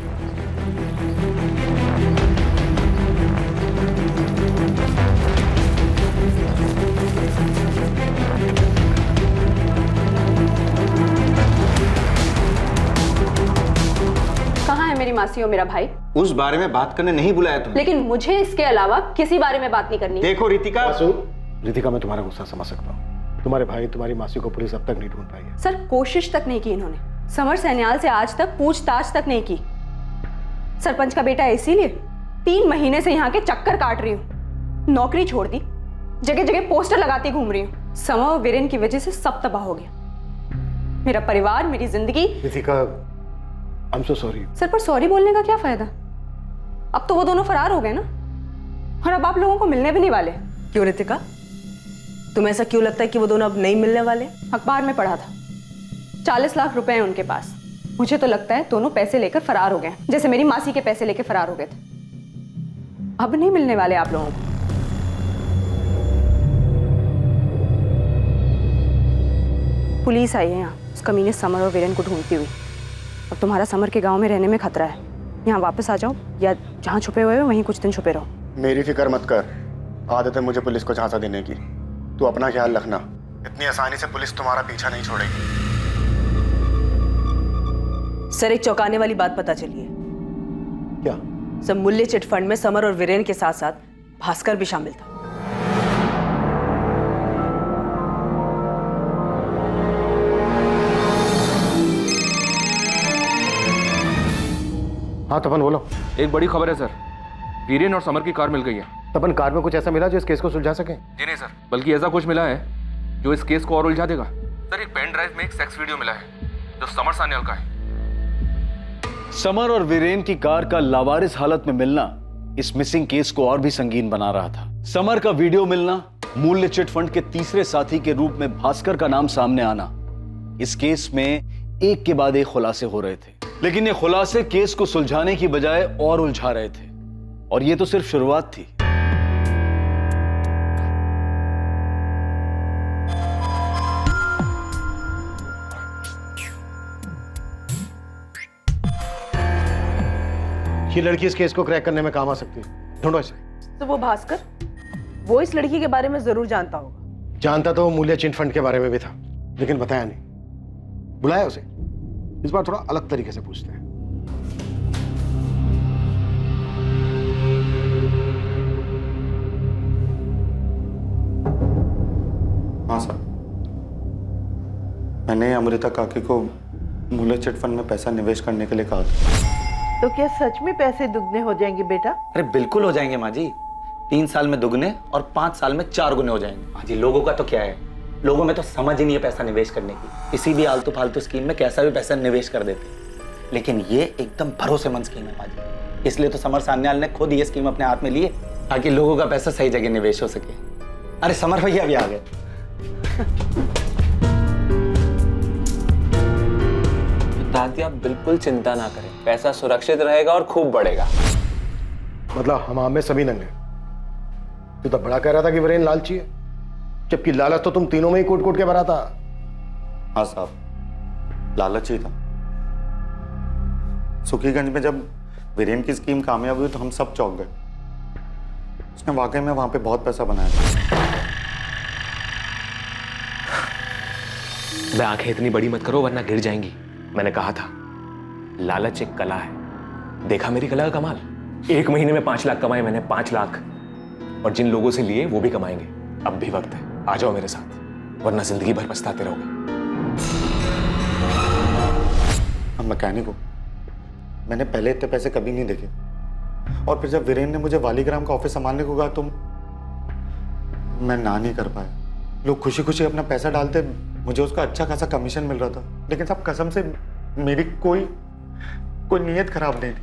कहाँ है मेरी मासी और मेरा भाई? उस बारे में बात करने नहीं बुलाया तुमने। लेकिन मुझे इसके अलावा किसी बारे में बात नहीं करनी। देखो रितिका, रितिका, मैं तुम्हारा गुस्सा समझ सकता हूँ। तुम्हारे भाई तुम्हारी मासी को पुलिस अब तक नहीं ढूंढ पाई है। सर, कोशिश तक नहीं की इन्होंने। समर सन्याल से आज तक पूछताछ तक नहीं की। सरपंच का बेटा है, इसीलिए 3 महीने से यहाँ के चक्कर काट रही हूँ। नौकरी छोड़ दी, जगह जगह पोस्टर लगाती घूम रही हूँ। समर और वीरेन की वजह से सब तबाह हो गया, मेरा परिवार, मेरी जिंदगी। Ritika, I'm so sorry। Sir, पर सॉरी बोलने का क्या फायदा? अब तो वो दोनों फरार हो गए ना, और अब आप लोगों को मिलने भी नहीं वाले। क्यों रितिका, तुम्हें ऐसा क्यों लगता है कि वो दोनों अब नहीं मिलने वाले? अखबार में पढ़ा था 40 लाख रुपए हैं उनके पास। मुझे तो लगता है दोनों पैसे लेकर फरार हो गए, जैसे मेरी मासी के पैसे लेकर फरार हो गए थे। अब नहीं मिलने वाले आप लोगों को। पुलिस आई है यहाँ, उस कमीने समर और वीरेन को ढूंढती हुई। अब तुम्हारा समर के गांव में रहने में खतरा है। यहाँ वापस आ जाओ, या जहाँ छुपे हुए हो वहीं कुछ दिन छुपे रहो। मेरी फिक्र मत कर, आदत है मुझे पुलिस को झांसा देने की। तू अपना ख्याल रखना, इतनी आसानी से पुलिस तुम्हारा पीछा नहीं छोड़ेगी। सर, एक चौंकाने वाली बात पता चली है। क्या? सर, मूल्य चिट फंड में समर और वीरेन के साथ साथ भास्कर भी शामिल था। हाँ तपन, बोलो। एक बड़ी खबर है सर, वीरेन और समर की कार मिल गई है। तपन, कार में कुछ ऐसा मिला जो इस केस को सुलझा सके? जी नहीं सर, बल्कि ऐसा कुछ मिला है जो इस केस को और उलझा देगा। सर, एक पेन ड्राइव में एक सेक्स वीडियो मिला है जो समर सान्याल का है। समर और वीरेन की कार का लावारिस हालत में मिलना इस मिसिंग केस को और भी संगीन बना रहा था। समर का वीडियो मिलना, मूल्य चिट फंड के तीसरे साथी के रूप में भास्कर का नाम सामने आना, इस केस में एक के बाद एक खुलासे हो रहे थे। लेकिन ये खुलासे केस को सुलझाने की बजाय और उलझा रहे थे, और ये तो सिर्फ शुरुआत थी। ये लड़की इस केस को क्रैक करने में काम आ सकती है, ढूंढो इसे। तो वो भास्कर, वो इस लड़की के बारे में जरूर जानता होगा। जानता तो वो मूल्य चिट फंड के बारे में भी था, लेकिन बताया नहीं। बुलाया उसे, इस बार थोड़ा अलग तरीके से पूछते हैं। हाँ सर, मैंने अमृता काकी को मूल्य चिट फंड में पैसा निवेश करने के लिए कहा था। तो क्या सच में पैसे दुगने हो जाएंगे बेटा? अरे बिल्कुल हो जाएंगे माँ जी। 3 साल में दुगने और 5 साल में 4 गुने हो जाएंगे। माँ जी, लोगों का तो क्या है, लोगों में तो समझ ही नहीं है पैसा निवेश करने की। किसी भी आलतू फालतू स्कीम में कैसा भी पैसा निवेश कर देते, लेकिन ये एकदम भरोसेमंद स्कीम है माँ जी। इसलिए तो समर सान्याल ने खुद ये स्कीम अपने हाथ में ली है, ताकि लोगों का पैसा सही जगह निवेश हो सके। अरे समर भैया भी आ गए। दादी आप बिल्कुल चिंता ना करें, पैसा सुरक्षित रहेगा और खूब बढ़ेगा। मतलब हम में सभी नंगे। तू तो बड़ा कह रहा था कि वीरेन लालची है, जबकि लालच तो तुम तीनों में ही कूट कूट के भरा था। हाँ साहब, लालच ही था। सुखीगंज में जब वीरेन की स्कीम कामयाब हुई तो हम सब चौंक गए। उसने वाकई में वहां पे बहुत पैसा बनाया था। बे आंखें इतनी बड़ी मत करो वरना गिर जाएंगी। मैंने कहा था लालच एक कला है। देखा मेरी कला का कमाल। 1 महीने में 5 लाख कमाए मैंने, 5 लाख। और जिन लोगों से लिए वो भी कमाएंगे। अब भी वक्त है, आ जाओ मेरे साथ, वरना जिंदगी भर पछताते रहोगे। अब मैकेनिक हो, मैंने पहले इतने पैसे कभी नहीं देखे। और फिर जब वीरेन ने मुझे वालीग्राम का ऑफिस संभालने को कहा तो मैं ना नहीं कर पाया। लोग खुशी खुशी अपना पैसा डालते, मुझे उसका अच्छा खासा कमीशन मिल रहा था, लेकिन सब कसम से मेरी कोई नीयत खराब नहीं थी।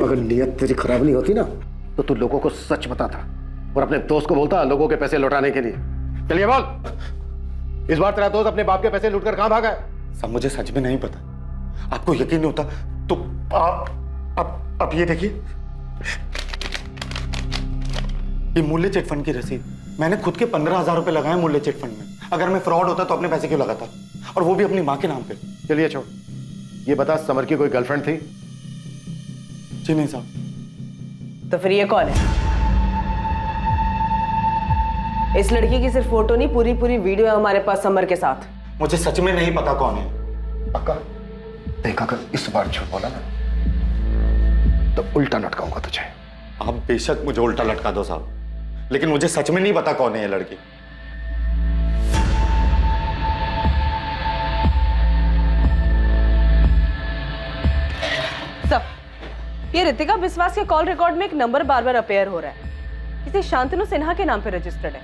अगर नीयत तेरी खराब नहीं होती ना, तो तू लोगों को सच बताता और अपने दोस्त को बोलता लोगों के पैसे लौटाने के लिए। चलिए बोल, इस बार तेरा दोस्त अपने बाप के पैसे लूटकर कहां भागा है? सब मुझे सच में नहीं पता। आपको यकीन नहीं होता तो आप ये देखिए, ये मूल्य चिट फंड की रसीद। मैंने खुद के 15,000 रुपए लगाए मूल्य चिट फंड में। अगर मैं फ्रॉड होता तो अपने पैसे क्यों लगाता, और वो भी अपनी माँ के नाम पे। चलिए छोड़, ये बता समर की कोई गर्लफ्रेंड थी? जी नहीं साहब। तो फिर ये कौन है? इस लड़की की सिर्फ फोटो नहीं, पूरी पूरी वीडियो है हमारे पास समर के साथ। मुझे सच में नहीं पता कौन है। पक्का? देखा कर इस बार झूठ बोला ना तो उल्टा लटकाऊंगा तुझे। आप बेशक मुझे उल्टा लटका दो साहब, लेकिन मुझे सच में नहीं पता कौन है ये लड़की। सब ये रितिका बिस्वास के कॉल रिकॉर्ड में एक नंबर बार बार अपेयर हो रहा है, किसी शांतनु सिन्हा के नाम पे रजिस्टर्ड है।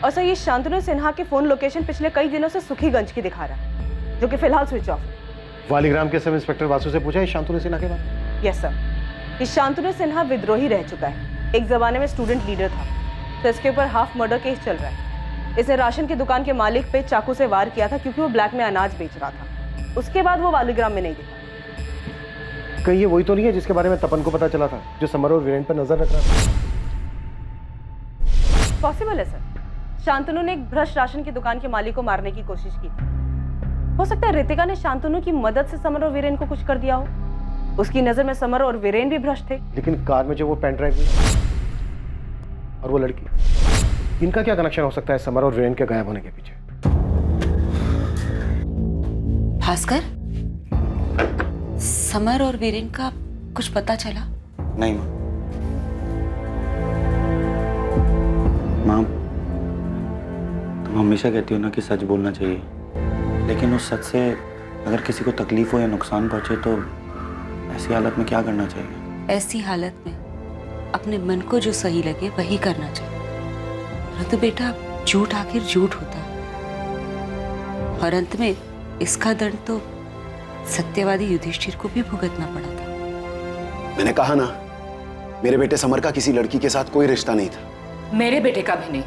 और सर, ये शांतनु सिन्हा की फोन लोकेशन पिछले कई दिनों से सुखीगंज की दिखा रहा है, जो कि फिलहाल स्विच ऑफ है। वालीग्राम के सब इंस्पेक्टर वासु से पूछा है शांतनु सिन्हा के बारे? यस सर, ये शांतनु सिन्हा विद्रोही रह चुका है। एक जमाने में स्टूडेंट लीडर था, तो इसके ऊपर हाफ मर्डर केस चल रहा है। इसने राशन की दुकान के मालिक पे चाकू से वार किया था क्योंकि वो ब्लैक में अनाज बेच रहा था। उसके बाद वो वालीग्राम में नहीं दिखा। कहीं ये वही तो नहीं है जिसके बारे में तपन को पता चला था, जो समर और वीरेन पर नजर रख रहा था? पॉसिबल है सर, शांतनु ने एक भ्रष्ट राशन की दुकान के मालिक को मारने की कोशिश की थी। हो सकता है रितिका ने शांतनु की मदद से समर और वीरेन को कुछ कर दिया हो। उसकी नजर में समर और वीरेन भी भ्रष्ट थे। लेकिन कार में जो वो पेन ड्राइव और वो लड़की, इनका क्या कनेक्शन हो सकता है समर और वीरेन के गायब होने के पीछे? भास्कर, समर और वीरेन का कुछ पता चला? नहीं माँ, तुम हमेशा कहती हो ना कि सच बोलना चाहिए, लेकिन उस सच से अगर किसी को तकलीफ हो या नुकसान पहुंचे तो ऐसी हालत में क्या करना चाहिए? ऐसी हालत में अपने मन को जो सही लगे वही करना चाहिए। तो बेटा, झूठ आखिर झूठ होता है, और अंत में इसका दंड तो सत्यवादी युधिष्ठिर को भी भुगतना पड़ा था। मैंने कहा ना, मेरे बेटे समर का किसी लड़की के साथ कोई रिश्ता नहीं था। मेरे बेटे का भी नहीं।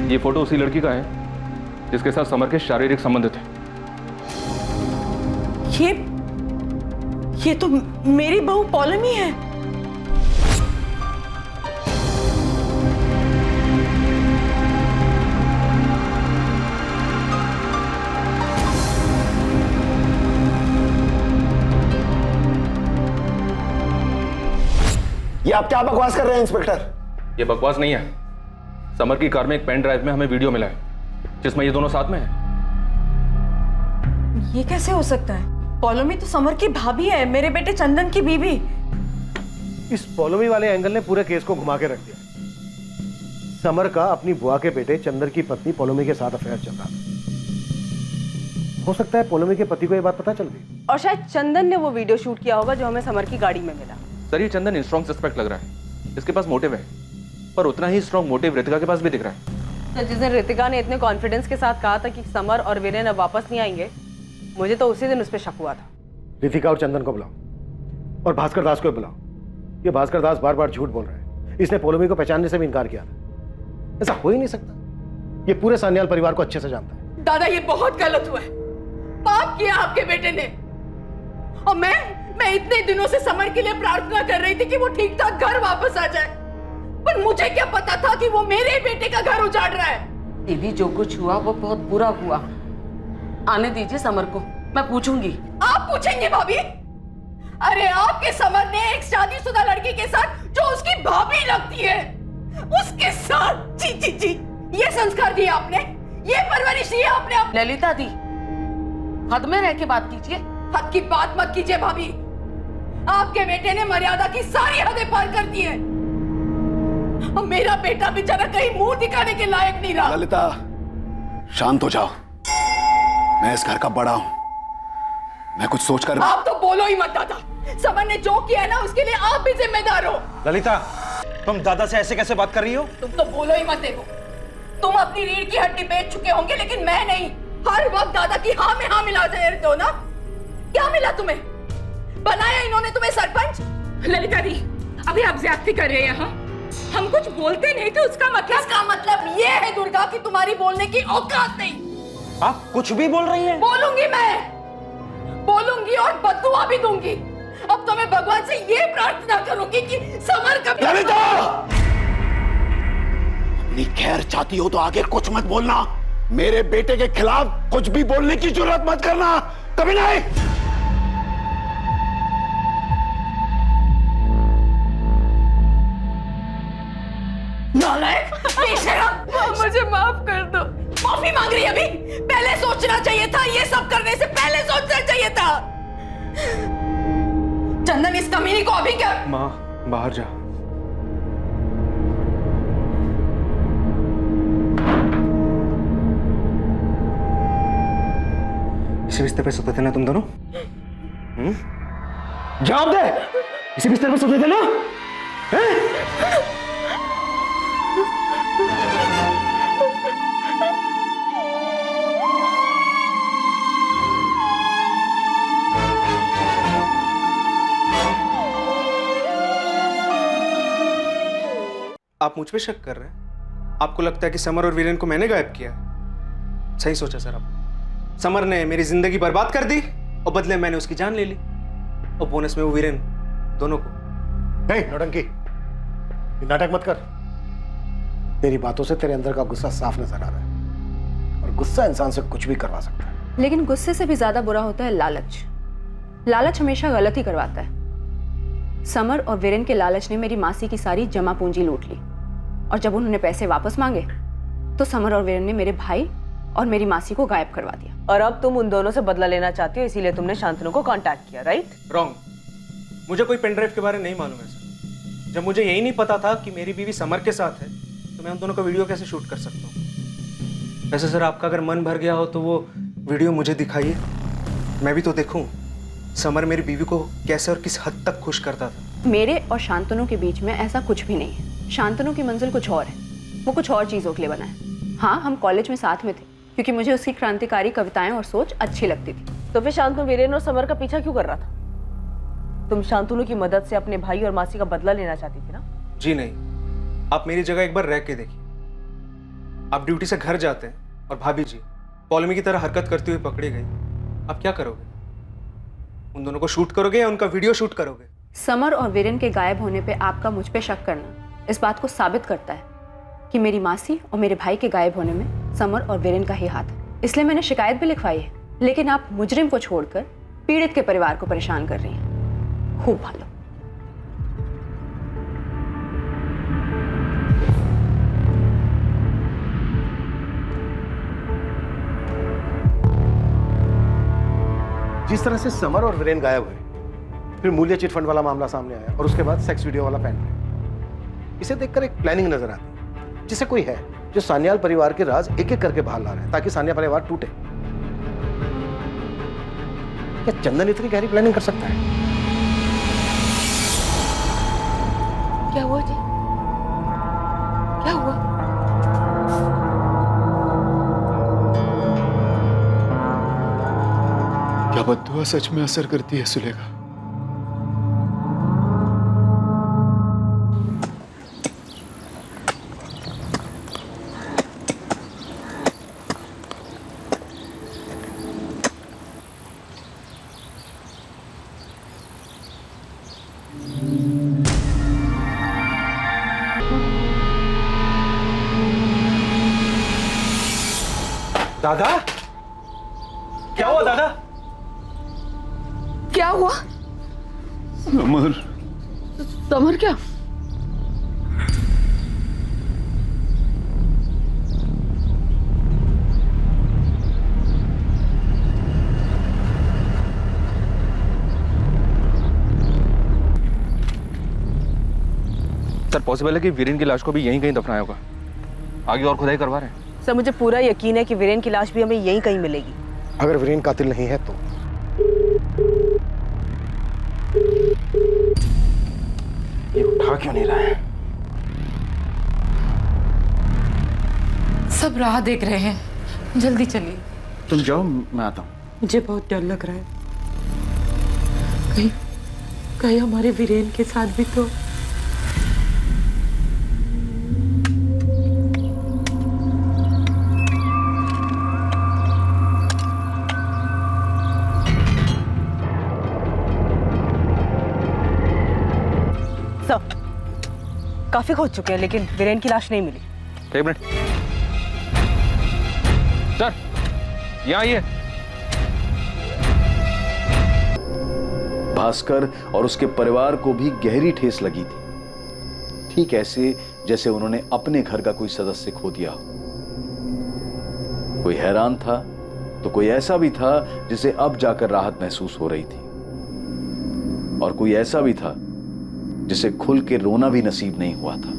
ये फोटो उसी लड़की का है जिसके साथ समर के शारीरिक संबंध थे। ये तो मेरी बहू पौलमी है। ये आप क्या बकवास कर रहे हैं इंस्पेक्टर? ये बकवास नहीं है। समर की कार में एक पेन ड्राइव में हमें वीडियो मिला है जिसमें ये दोनों साथ में हैं। ये कैसे हो सकता है? पौलमी तो समर की भाभी है, मेरे बेटे चंदन की बीवी। इस पौलमी वाले एंगल ने पूरे केस को घुमा के रख दिया। समर का अपनी बुआ के बेटे चंदन की पत्नी पौलमी के साथ अफेयर चल रहा था। हो सकता है पौलमी के पति को ये बात पता चल गई और शायद चंदन ने वो वीडियो शूट किया होगा जो हमें समर की गाड़ी में मिला। सर, ये चंदन स्ट्रॉन्ग सस्पेक्ट लग रहा है। इसके पास मोटिव है, पर उतना ही स्ट्रॉन्ग मोटिव रितिका के पास भी दिख रहा है। तो जिस दिन रितिका ने इतने कॉन्फिडेंस के साथ कहा था कि समर और वीरेन अब वापस नहीं आएंगे, मुझे तो उसी दिन उस पर शक हुआ था। रितिका और चंदन को बुलाओ और भास्कर दास को बुलाओ। ये भास्कर दास बार बार झूठ बोल रहा है। इसने पौलमी को पहचानने से भी इनकार किया था। ऐसा हो ही नहीं सकता। ये पूरे सान्याल परिवार को अच्छे से जानता है। दादा, ये बहुत गलत हुआ है। पाप किया आपके बेटे ने। और मैं इतने दिनों से समर के लिए प्रार्थना कर रही थी कि वो ठीक ठाक घर वापस आ जाए, पर मुझे क्या पता था कि वो मेरे बेटे का घर उजाड़ रहा है। दीदी, जो कुछ हुआ वो बहुत बुरा हुआ। आने दीजिए समर को, मैं पूछूंगी। आप पूछेंगे भाभी? अरे आपके समर ने एक शादीशुदा लड़की के साथ जो उसकी भाभी लगती है उसके साथ जी जी जी ये संस्कार दिए आपने, ये परवरिश दी आपने। ललिता दी, हद में रह के बात कीजिए। हद की बात मत कीजिए भाभी। आपके बेटे ने मर्यादा की सारी हदें पार कर दी है। अब मेरा बेटा बेचारा कहीं मुंह दिखाने के लायक नहीं रहा। ललिता, शांत हो जाओ। मैं इस घर का बड़ा हूं। मैं कुछ सोचकर। आप तो बोलो ही मत दादा। समर ने जो किया है ना उसके लिए आप भी जिम्मेदार हो। ललिता, तुम दादा से ऐसे कैसे बात कर रही हो? तुम तो बोलो ही मत। देखो, तुम अपनी रीढ़ की हड्डी बेच चुके होंगे, लेकिन मैं नहीं। हर वक्त दादा की हाँ में हाँ मिला रहते हो ना। क्या मिला तुम्हें? बनाया इन्होंने तुम्हें सरपंच। ललिता दी, अभी आप ज्यादती कर रहे हैं। यहाँ हम कुछ बोलते नहीं थे, उसका मतलब ये है दुर्गा कि तुम्हारी बोलने की औकात नहीं। आप कुछ भी बोल रही हैं? बोलूंगी, मैं बोलूंगी और बददुआ भी दूंगी। अब तो मैं भगवान से ये प्रार्थना करूंगी कि समर कभी। ललिता, अपनी खैर चाहती हो तो आगे कुछ मत बोलना। मेरे बेटे के खिलाफ कुछ भी बोलने की जरूरत मत करना, कभी नहीं। नालायक, बेशरम, मुझे माफ कर दो। माफी मांग रही है अभी? पहले सोचना चाहिए था। ये सब करने से पहले सोचना चाहिए था। चंदन, इस कमीनी को अभी क्या? माँ, बाहर जा। इसी बिस्तर पे सोते थे ना तुम दोनों? जवाब दे। इसी बिस्तर पे सोते थे ना? आप मुझ पे शक कर रहे हैं? आपको लगता है कि समर और वीरेन को मैंने गायब किया? सही सोचा सर आपने। समर ने मेरी जिंदगी बर्बाद कर दी और बदले मैंने उसकी जान ले ली, और बोनस में वो वीरेन, दोनों को। नहीं नौटंकी, नाटक मत कर। तेरी बातों से तेरे अंदर का गुस्सा साफ नजर आ रहा है, और गुस्सा इंसान से कुछ भी करवा सकता है। लेकिन गुस्से से भी ज्यादा बुरा होता है लालच। लालच हमेशा गलत ही करवाता है। समर और वीरेन के लालच ने मेरी मासी की सारी जमा पूंजी लूट ली, और जब उन्होंने पैसे वापस मांगे तो समर और वीरेन ने मेरे भाई और मेरी मासी को गायब करवा दिया। और अब तुम उन दोनों से बदला लेना चाहती हो, इसीलिए तुमने शांतनु को कांटेक्ट किया, राइट? रॉन्ग। मुझे कोई पेनड्राइव के बारे में नहीं मालूम है सर। जब मुझे यही नहीं पता था कि मेरी बीवी समर के साथ है, तो मैं उन दोनों का वीडियो कैसे शूट कर सकता हूँ? वैसे सर, आपका अगर मन भर गया हो तो वो वीडियो मुझे दिखाइए, मैं भी तो देखूं समर मेरी बीवी को कैसे और किस हद तक खुश करता था। मेरे और शांतनु के बीच में ऐसा कुछ भी नहीं है। शांतनु की मंजिल कुछ और है, वो कुछ और चीज़ों के लिए बना है। हाँ, हम कॉलेज में साथ में थे क्योंकि मुझे उसकी क्रांतिकारी कविताएं और सोच अच्छी लगती थी। तो फिर शांतनु वीरेन और समर का पीछा क्यों कर रहा था? तुम शांतनु की मदद से अपने भाई और मासी का बदला लेना चाहती थी ना? जी नहीं, आप मेरी जगह एक बार रह के देखिए। आप ड्यूटी से घर जाते हैं और भाभी जी पॉलोमी की तरह हरकत करती हुई पकड़ी गई, आप क्या करोगे? उन दोनों को शूट करोगे या उनका वीडियो शूट करोगे? समर और वीरेन के गायब होने पे आपका मुझ पे शक करना इस बात को साबित करता है कि मेरी मासी और मेरे भाई के गायब होने में समर और वीरेन का ही हाथ है। इसलिए मैंने शिकायत भी लिखवाई है, लेकिन आप मुजरिम को छोड़कर पीड़ित के परिवार को परेशान कर रही हैं। खूब भालो। जिस तरह से समर और वीरेन गायब हुए, फिर मूल्य चिटफंड वाला मामला सामने आया और उसके बाद सेक्स वीडियो वाला पेन ड्राइव, इसे देखकर एक प्लानिंग नजर आती है, जिसे कोई है जो सान्याल परिवार के राज एक एक करके बाहर ला रहा है ताकि सान्याल परिवार टूटे। क्या चंदन इतनी गहरी प्लानिंग कर सकता है? क्या हुआ जी? क्या हुआ? क्या बद्दुआ सच में असर करती है सुलेखा? दादा, क्या हुआ दादा? क्या हुआ? समर। समर क्या? सर पॉसिबल है कि वीरेन की लाश को भी यहीं कहीं दफनाया होगा। आगे और खुदाई करवा रहे हैं। सर मुझे पूरा यकीन है कि वीरेन की लाश भी हमें यहीं कहीं मिलेगी। अगर वीरेन कातिल नहीं है तो ये उठा क्यों नहीं रहा है? सब राह देख रहे हैं, जल्दी चलिए। तुम जाओ, मैं आता हूँ। मुझे बहुत डर लग रहा है, कहीं हमारे वीरेन के साथ भी तो। काफी खोज चुके हैं लेकिन वीरेन की लाश नहीं मिली। एक मिनट सर, यहाँ आइए। भास्कर और उसके परिवार को भी गहरी ठेस लगी थी, ठीक ऐसे जैसे उन्होंने अपने घर का कोई सदस्य खो दिया। कोई हैरान था तो कोई ऐसा भी था जिसे अब जाकर राहत महसूस हो रही थी, और कोई ऐसा भी था जिसे खुल के रोना भी नसीब नहीं हुआ था।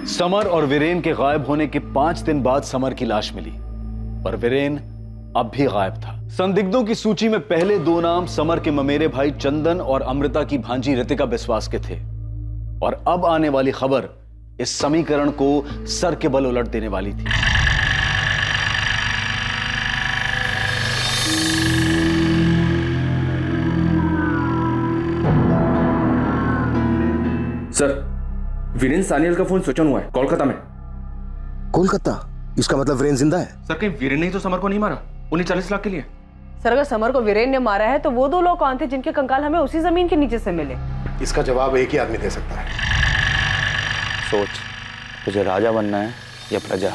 समर और वीरेन के गायब होने के 5 दिन बाद समर की लाश मिली, पर वीरेन अब भी गायब था। संदिग्धों की सूची में पहले 2 नाम समर के ममेरे भाई चंदन और अमृता की भांजी रितिका विश्वास के थे, और अब आने वाली खबर इस समीकरण को सर के बल उलट देने वाली थी। सर, वीरेन सानियल का फोन स्विच ऑन हुआ है कोलकाता में। कोलकाता? इसका मतलब वीरेन जिंदा है? सर कहीं वीरेन ने तो समर को नहीं मारा उन्हें 40 लाख के लिए? सर अगर समर को वीरेन ने मारा है तो वो 2 लोग कौन थे जिनके कंकाल हमें उसी जमीन के नीचे से मिले? इसका जवाब एक ही आदमी दे सकता है। सोच, तुझे राजा बनना है या प्रजा?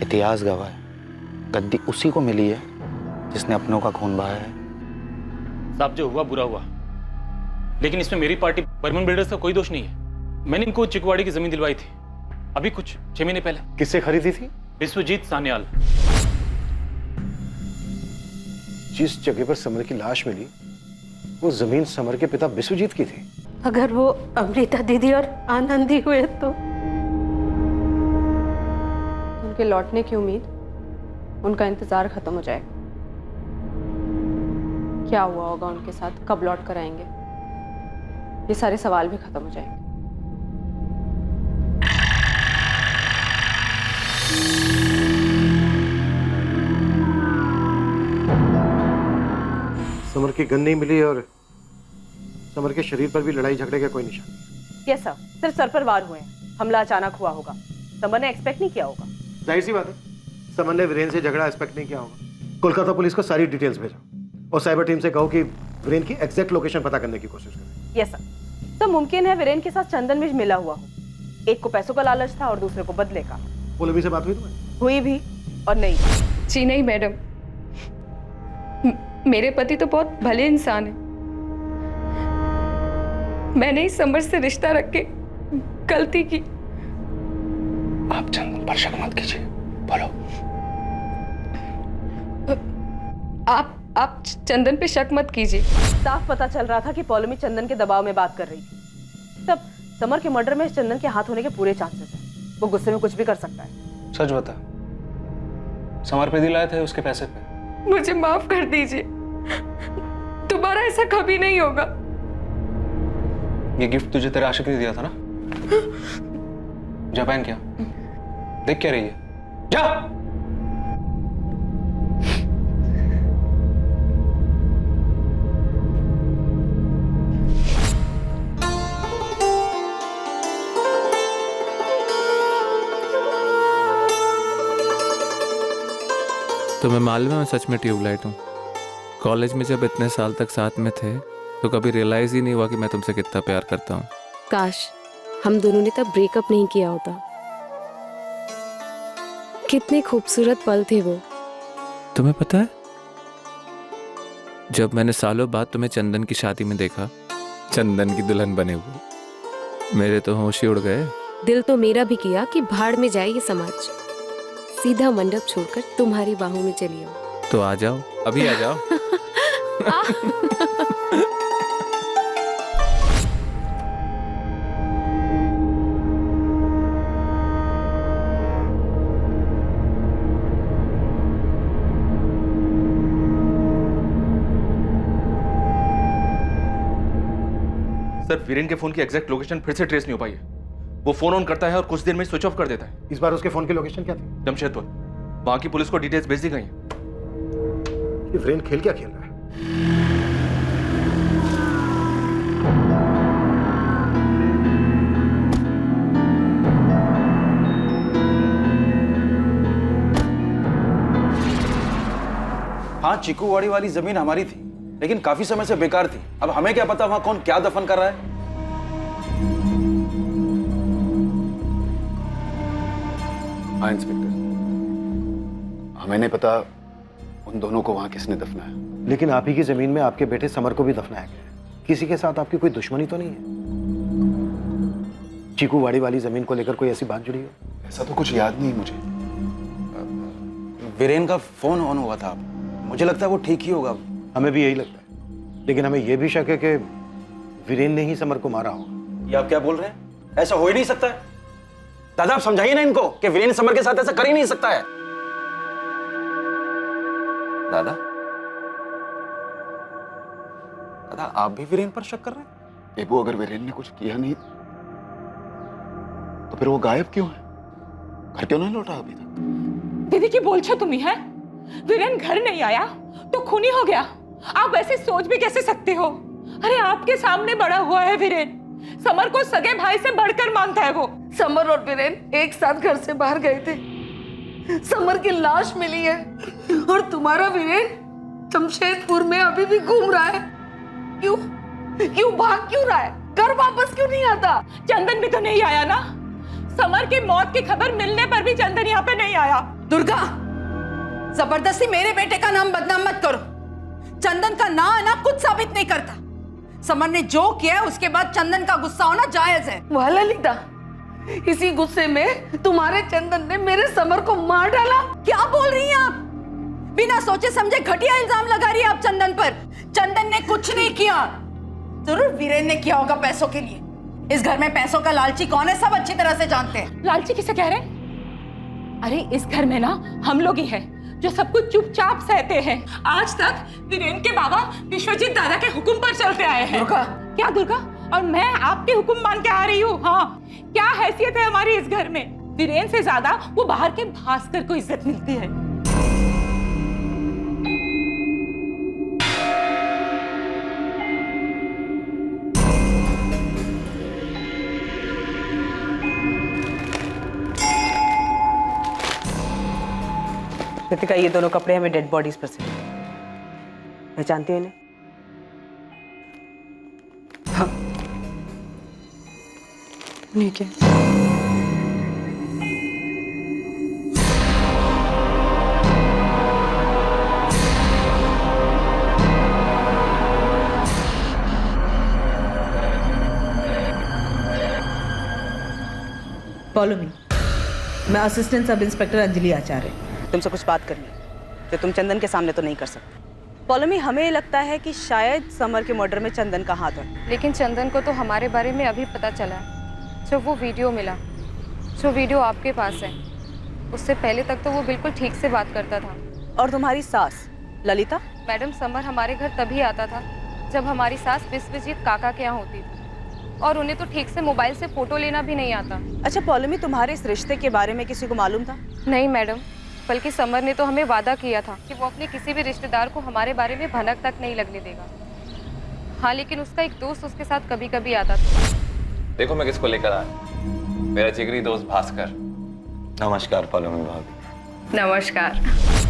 इतिहास गवाह है, गद्दी उसी को मिली है जिसने अपनों का खून बहाया है। साहब जो हुआ बुरा हुआ, लेकिन इसमें मेरी पार्टी बर्मन बिल्डर्स का कोई दोष नहीं है। मैंने इनको चिकवाड़ी की जमीन दिलवाई थी अभी कुछ 6 महीने पहले। किससे खरीदी थी? विश्वजीत सान्याल। जिस जगह पर समर की लाश मिली वो जमीन समर के पिता विश्वजीत की थी। अगर वो अमृता दीदी और आनंदी हुए तो उनके लौटने की उम्मीद, उनका इंतजार खत्म हो जाएगा। क्या हुआ होगा उनके साथ, कब लौट कर आएंगे, ये सारे सवाल भी खत्म हो जाएंगे। समर की गन नहीं मिली और समर के शरीर पर भी लड़ाई झगड़े का कोई निशान नहीं। यस सर, सिर्फ सर पर वार हुए हैं। हमला अचानक हुआ होगा, समर ने एक्सपेक्ट नहीं किया होगा। जाहिर सी बात है, समर ने वीरेन से झगड़ा एक्सपेक्ट नहीं किया होगा। कोलकाता पुलिस को सारी डिटेल्स भेजा और साइबर टीम से कहो कि वीरेन की एग्जैक्ट लोकेशन पता करने की कोशिश करें। Yes sir. तो मुमकिन है वीरेन के साथ चंदन भी मिला हुआ हो। एक को पैसों का लालच था और दूसरे को बदले का। पौलमी से बात हुई तुम्हारी? हुई भी और नहीं। जी नहीं मैडम, मेरे पति तो बहुत भले इंसान है। मैंने ही समर से रिश्ता रख के गलती की। आप चंदन पर शक मत कीजिए, बोलो। आप चंदन पे शक मत कीजिए। साफ पता चल रहा था कि पौलमी चंदन के दबाव में बात कर रही थी। तब समर के मर्डर में चंदन के हाथ होने के पूरे चांसेस हैं। वो गुस्से में कुछ भी कर सकता है। सच बता, समर पे दिलाए थे उसके पैसे पे? मुझे माफ कर दीजिए, दोबारा ऐसा कभी नहीं होगा। ये गिफ्ट तुझे तेरे आशिक ने दिया था ना? जा पहन क्या, देख क्या रही है, जा। तुम्हें मालूम है मैं सच में ट्यूबलाइट हूँ। कॉलेज में जब इतने साल तक साथ में थे तो कभी रियलाइज ही नहीं हुआ कि मैं तुमसे कितना प्यार करता हूँ। काश हम दोनों ने तब ब्रेकअप नहीं किया होता। कितने खूबसूरत पल थे वो। तुम्हें पता है, जब मैंने सालों बाद तुम्हें चंदन की शादी में देखा, चंदन की दुल्हन बने हुए, मेरे तो होश ही उड़ गए। दिल तो मेरा भी किया कि भाड़ में जाए ये समाज, सीधा मंडप छोड़कर तुम्हारी बाहों में चली आओ। तो आ जाओ, अभी आ जाओ। सर, वीरेन के फोन की एग्जैक्ट लोकेशन फिर से ट्रेस नहीं हो पाई है। वो फोन ऑन करता है और कुछ देर में स्विच ऑफ कर देता है। इस बार उसके फोन की लोकेशन क्या थी? जमशेदपुर। वहां की पुलिस को डिटेल्स भेज दी गई हैं। ये वीरेन खेल क्या खेल रहा है? हाँ, चिकूवाड़ी वाली जमीन हमारी थी, लेकिन काफी समय से बेकार थी। अब हमें क्या पता वहां कौन क्या दफन कर रहा है। हाँ इंस्पेक्टर, हमें नहीं पता उन दोनों को वहां किसने दफनाया। लेकिन आप ही की जमीन में आपके बेटे समर को भी दफनाया गया है। किसी के साथ आपकी कोई दुश्मनी तो नहीं है? चिकूवाड़ी वाली जमीन को लेकर कोई ऐसी बात जुड़ी हो? ऐसा तो कुछ याद नहीं मुझे। वीरेन का फोन ऑन हुआ था, मुझे लगता है वो ठीक ही होगा। हमें भी यही लगता है, लेकिन हमें यह भी शक है कि वीरेन ने ही समर को मारा होगा। ये आप क्या बोल रहे हैं? ऐसा हो ही नहीं सकता है। दादा आप समझाइए ना इनको कि वीरेन समर के साथ ऐसा कर ही नहीं सकता है। दादा, दादा आप भी वीरेन पर शक कर रहे हैं? बेबू, अगर वीरेन ने कुछ किया नहीं तो फिर वो गायब क्यों है? घर क्यों नहीं लौटा अभी तक? दीदी की बोल छो तुम्ही है? वीरेन घर नहीं आया तो खूनी हो गया। आप ऐसे सोच भी कैसे सकते हो? अरे आपके सामने बड़ा हुआ है वीरेन, समर को सगे भाई से बढ़कर मानता है वो। समर और वीरेन एक साथ घर से बाहर गए थे, समर की लाश मिली है और तुम्हारा वीरेन जमशेदपुर में अभी भी घूम रहा है। क्यों भाग क्यों रहा है? घर वापस क्यों नहीं आता? चंदन भी तो नहीं आया ना। समर की मौत की खबर मिलने पर भी चंदन यहाँ पे नहीं आया। दुर्गा, जबरदस्ती मेरे बेटे का नाम बदनाम मत करो। चंदन का ना आना कुछ साबित नहीं करता। समर ने जो किया है उसके बाद चंदन का गुस्सा होना जायज है। वाह ललिता, इसी गुस्से में तुम्हारे चंदन ने मेरे समर को मार डाला। क्या बोल रही हैं आप? बिना सोचे समझे घटिया इल्जाम लगा रही है आप चंदन पर। चंदन ने कुछ नहीं किया, जरूर वीरेन ने किया होगा पैसों के लिए। इस घर में पैसों का लालची कौन है सब अच्छी तरह से जानते हैं। लालची किसे कह रहे? अरे इस घर में ना हम लोग ही हैं जो सब कुछ चुपचाप सहते हैं। आज तक वीरेन के बाबा विश्वजीत दादा के हुक्म पर चलते आए हैं। दुर्गा। क्या दुर्गा? और मैं आपके हुक्म मान के आ रही हूँ। हाँ, क्या हैसियत है हमारी इस घर में? वीरेन से ज्यादा वो बाहर के भास्कर को इज्जत मिलती है। कृतिका, ये दोनों कपड़े हमें डेड बॉडीज पर से पहचानती हो इन्हें? हाँ। ठीक है। Follow me. मैं असिस्टेंट सब इंस्पेक्टर अंजलि आचार्य। तुमसे कुछ बात करनी है जो तुम चंदन के सामने तो नहीं कर सकते। पॉलोमी, हमें लगता है कि शायद समर के मर्डर में चंदन का हाथ है। लेकिन चंदन को तो हमारे बारे में अभी पता चला है। जब वो वीडियो मिला, जो वीडियो आपके पास है, उससे पहले तक तो वो बिल्कुल ठीक से बात करता था। और तुम्हारी सास ललिता? मैडम, समर हमारे घर तभी आता था जब हमारी सास विश्वजीत काका के यहाँ होती थी, और उन्हें तो ठीक से मोबाइल से फोटो लेना भी नहीं आता। अच्छा पॉलोमी, तुम्हारे इस रिश्ते के बारे में किसी को मालूम था? नहीं मैडम, बल्कि समर ने तो हमें वादा किया था कि वो अपने किसी भी रिश्तेदार को हमारे बारे में भनक तक नहीं लगने देगा। हाँ, लेकिन उसका एक दोस्त उसके साथ कभी कभी आता था। देखो मैं किसको लेकर आया, मेरा जिगरी दोस्त भास्कर। नमस्कार पॉलोमी भाभी। नमस्कार।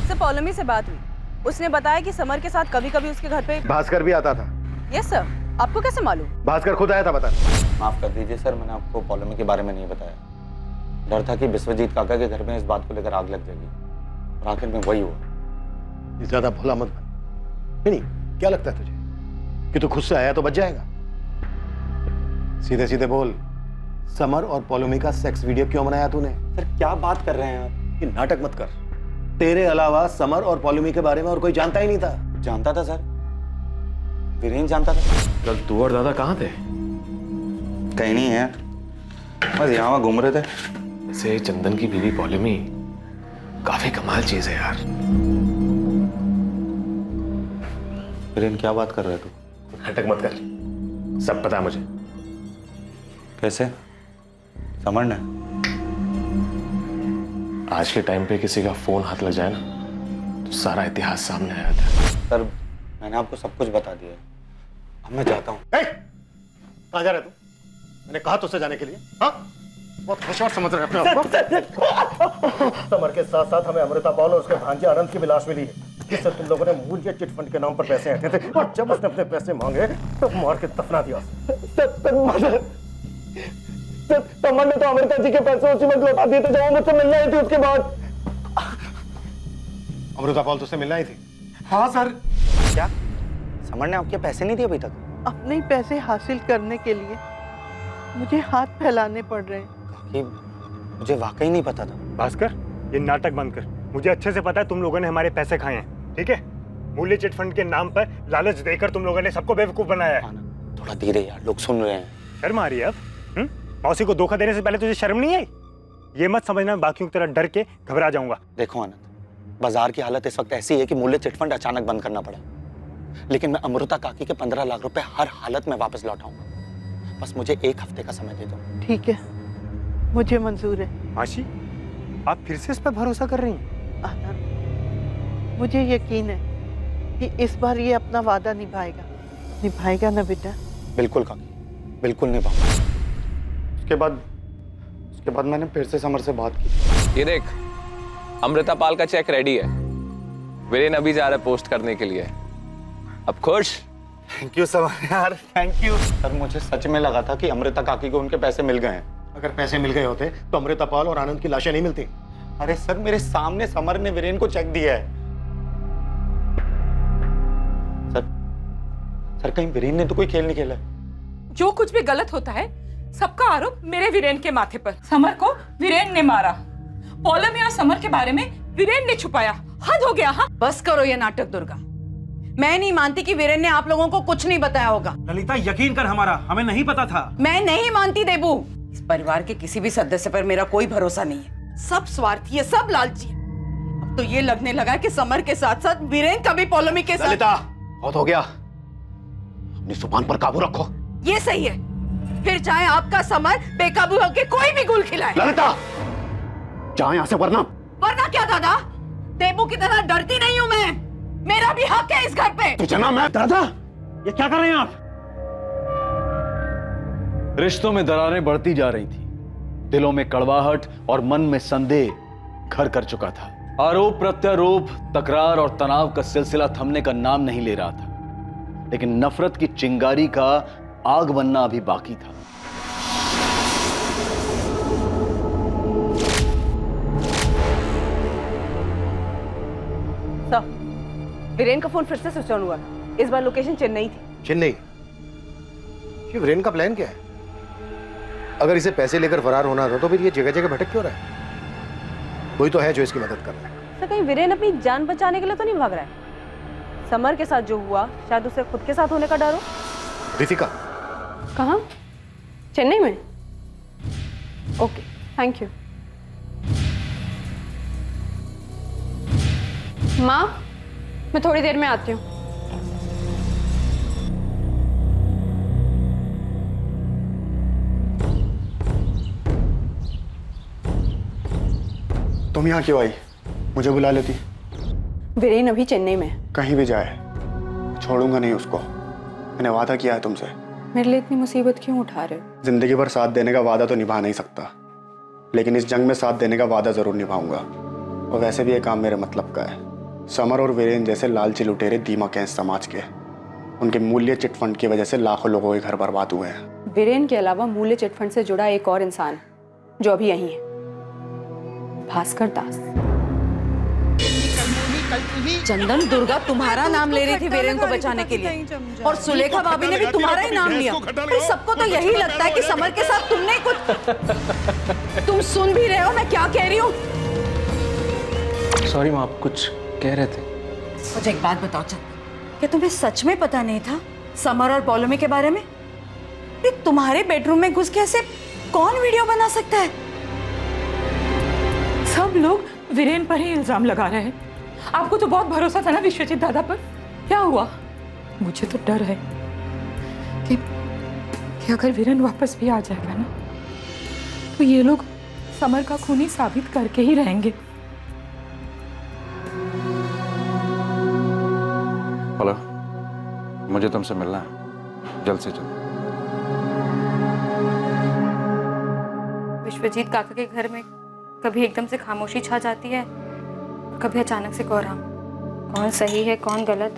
सर, पॉलोमी से बात हुई, उसने बताया कि समर के साथ कभी कभी उसके घर पे भास्कर भी आता था। Yes sir. आपको कैसे मालूम? भास्कर खुद आया था बता। माफ कर दीजिए सर, मैंने आपको पॉलोमी के बारे में नहीं बताया। डर था कि विश्वजीत काका के घर में इस बात को लेकर आग लग जाएगी, और आखिर में वही हुआ। ज्यादा भोला मत बन। नहीं, क्या लगता है तुझे कि तू खुद से आया तो बच जाएगा? सीधे सीधे बोल, समर और पॉलोमी का सेक्स वीडियो क्यों बनाया तूने? सर क्या बात कर रहे हैं आप? ये नाटक मत कर। तेरे अलावा समर और पॉलोमी के बारे में और कोई जानता ही नहीं था। जानता था सर, वीरेन जानता था। कल तू और दादा कहाँ थे? कहीं नहीं है, बस यहाँ वहाँ घूम रहे थे। वैसे चंदन की बीवी पॉलोमी काफी कमाल चीज है यार। वीरेन क्या बात कर रहे तू? नाटक मत कर, सब पता है मुझे। कैसे? समर ने? आज के टाइम पे किसी का फोन हाथ लग जाए ना तो सारा इतिहास सामने आ जाता है। सर मैंने आपको सब कुछ बता दिया, अब मैं जाता हूँ। कहाँ जा रहा है तू? मैंने कहा तुझसे जाने के लिए। हाँ, बहुत होशियार समझ रहे अपने आप को। समर के साथ साथ हमें अमृता पॉल और उसके भांजे आनंद की भी लाश मिली है, जिससे तुम लोगों ने मूल्य चिट फंड के नाम पर पैसे ऐंठे थे, और जब उसने अपने पैसे मांगे तो मार के दफना दिया। समर ने तो अमृता जी के पैसे उसी वक्त लौटा दिए थे जब वो मुझसे मिलने आई थी। उसके बाद अमृता पॉल तुझसे मिलना ही थी? हाँ सर। क्या समर ने आपके पैसे नहीं दिए अभी तक? अपने पैसे हासिल करने के लिए मुझे हाथ फैलाने पड़ रहे हैं। कि मुझे वाकई नहीं पता था। भास्कर, ये नाटक बंद कर। मुझे अच्छे से पता है तुम लोगों ने हमारे पैसे खाए हैं, ठीक है? मूल्य चिट फंड के नाम पर लालच देकर तुम लोगों ने सबको बेवकूफ बनाया है। थोड़ा धीरे यार, लोग सुन रहे हैं। शर्म आ रही है अब? मौसी को धोखा देने से पहले तुझे शर्म नहीं आई? ये मत समझना बाकियों की तरह डर के घबरा जाऊंगा। देखो आनंद, बाजार की हालत इस वक्त ऐसी है कि मूल्य चिट फंड अचानक बंद करना पड़ा, लेकिन मैं अमृता काकी के 15 लाख रुपए हर हालत में वापस लौटाऊंगा। बस मुझे 1 हफ्ते का समय दे दो। ठीक है, मुझे मंजूर है। मासी, आप फिर से इस पर भरोसा कर रही हैं? आनंद, मुझे यकीन है कि इस बार ये अपना वादा निभाएगा ना बेटा? बिल्कुल काकी, बिल्कुल निभाऊंगा। उसके बाद मैंने फिर से समर से बात की। ये देख, अमृता पाल का चेक रेडी है, वीरेन अभी जा रहा है पोस्ट करने के लिए। अब खुश? थैंक यू समर यार, थैंक यू। सर मुझे सच में लगा था कि अमृता काकी को उनके पैसे मिल गए हैं। अगर पैसे मिल गए होते तो अमृता पाल और आनंद की लाशें नहीं मिलती। अरे सर, मेरे सामने समर ने वीरेन को चेक दिया है। सर कहीं वीरेन ने तो कोई खेल नहीं खेला? जो कुछ भी गलत होता है सबका आरोप मेरे वीरेन के माथे पर। समर को वीरेन ने मारा, पॉलोमी और समर के बारे में वीरेन ने छुपाया। हद हो गया। हाँ, बस करो ये नाटक दुर्गा। मैं नहीं मानती कि वीरेन ने आप लोगों को कुछ नहीं बताया होगा। ललिता, यकीन कर, हमारा हमें नहीं पता था। मैं नहीं मानती देबू। इस परिवार के किसी भी सदस्य पर मेरा कोई भरोसा नहीं है। सब स्वार्थी है, सब लालची है। अब तो ये लगने लगा कि समर के साथ साथ वीरेन का भी पॉलोमी के साथ। ललिता, बहुत हो गया, अपनी जुबान पर काबू रखो। ये सही है, फिर चाहे आपका समर बेकाबू होकर कोई भी गुल खिलाए। ललिता, जा यहाँ से, वरना वरना क्या दादा? देबू की तरह डरती नहीं हूं मैं। मेरा भी हक है इस घर पे। तुझे ना मैं दादा, ये क्या कर रहे हैं आप? रिश्तों में दरारें बढ़ती जा रही थी, दिलों में कड़वाहट और मन में संदेह घर कर चुका था। आरोप प्रत्यारोप, तकरार और तनाव का सिलसिला थमने का नाम नहीं ले रहा था, लेकिन नफरत की चिंगारी का आग बनना अभी बाकी था। सर, वीरेन का फोन फिर से स्विच ऑन हुआ। इस बार लोकेशन चेन्नई थी। चेन्नई? ये वीरेन का प्लान क्या है? अगर इसे पैसे लेकर फरार होना था तो फिर ये जगह जगह भटक क्यों रहा है? कोई तो है जो इसकी मदद कर रहा है। सर, कहीं वीरेन अपनी जान बचाने के लिए तो नहीं भाग रहा है? समर के साथ जो हुआ, शायद उसे खुद के साथ होने का डर हो। रितिका, कहाँ? चेन्नई में? Okay, thank you. माँ, मैं थोड़ी देर में आती हूँ। तुम यहाँ क्यों आई? मुझे बुला लेती। वीरेन अभी चेन्नई में है। कहीं भी जाए छोड़ूंगा नहीं उसको। मैंने वादा किया है तुमसे। मेरे लिए इतनी मुसीबत क्यों उठा रहे हो? जिंदगी भर साथ देने का वादा तो निभा नहीं सकता, लेकिन इस जंग में साथ देने का वादा जरूर निभाऊंगा। और वैसे भी ये काम मेरे मतलब का है। समर और वीरेन जैसे लालची लुटेरे दीमक हैं इस समाज के। उनके मूल्य चिटफंड की वजह से लाखों लोगों के घर बर्बाद हुए हैं। वीरेन के अलावा मूल्य चिटफंड से जुड़ा एक और इंसान जो अभी यहीं है, भास्कर दास। चंदन, दुर्गा तुम्हारा नाम ले रही थी वीरेन को बचाने के लिए, और सुलेखा भाभी ने भी तुम्हारा ही नाम लिया। अरे सबको तो यही लगता है कि समर के साथ तुमने कुछ। तुम सुन भी रहे हो मैं क्या कह रही हूँ? सॉरी माँ, आप कुछ कह रहे थे। मुझे एक बात बताओ चंदन, क्या तुम्हें सच में पता नहीं था समर और पॉलोमी के बारे में? तुम्हारे बेडरूम में घुस के ऐसे कौन वीडियो बना सकता है? सब लोग वीरेन पर ही इल्जाम लगा रहे हैं। आपको तो बहुत भरोसा था ना विश्वजीत दादा पर। क्या हुआ? मुझे तो डर है कि अगर वीरेन वापस भी आ जाएगा ना, तो ये लोग समर का खूनी साबित करके ही रहेंगे। हेलो, मुझे तुमसे मिलना है, जल्द से जल्द। विश्वजीत काका के घर में कभी एकदम से खामोशी छा जाती है, कभी अचानक से कोहराम। कौन सही है कौन गलत,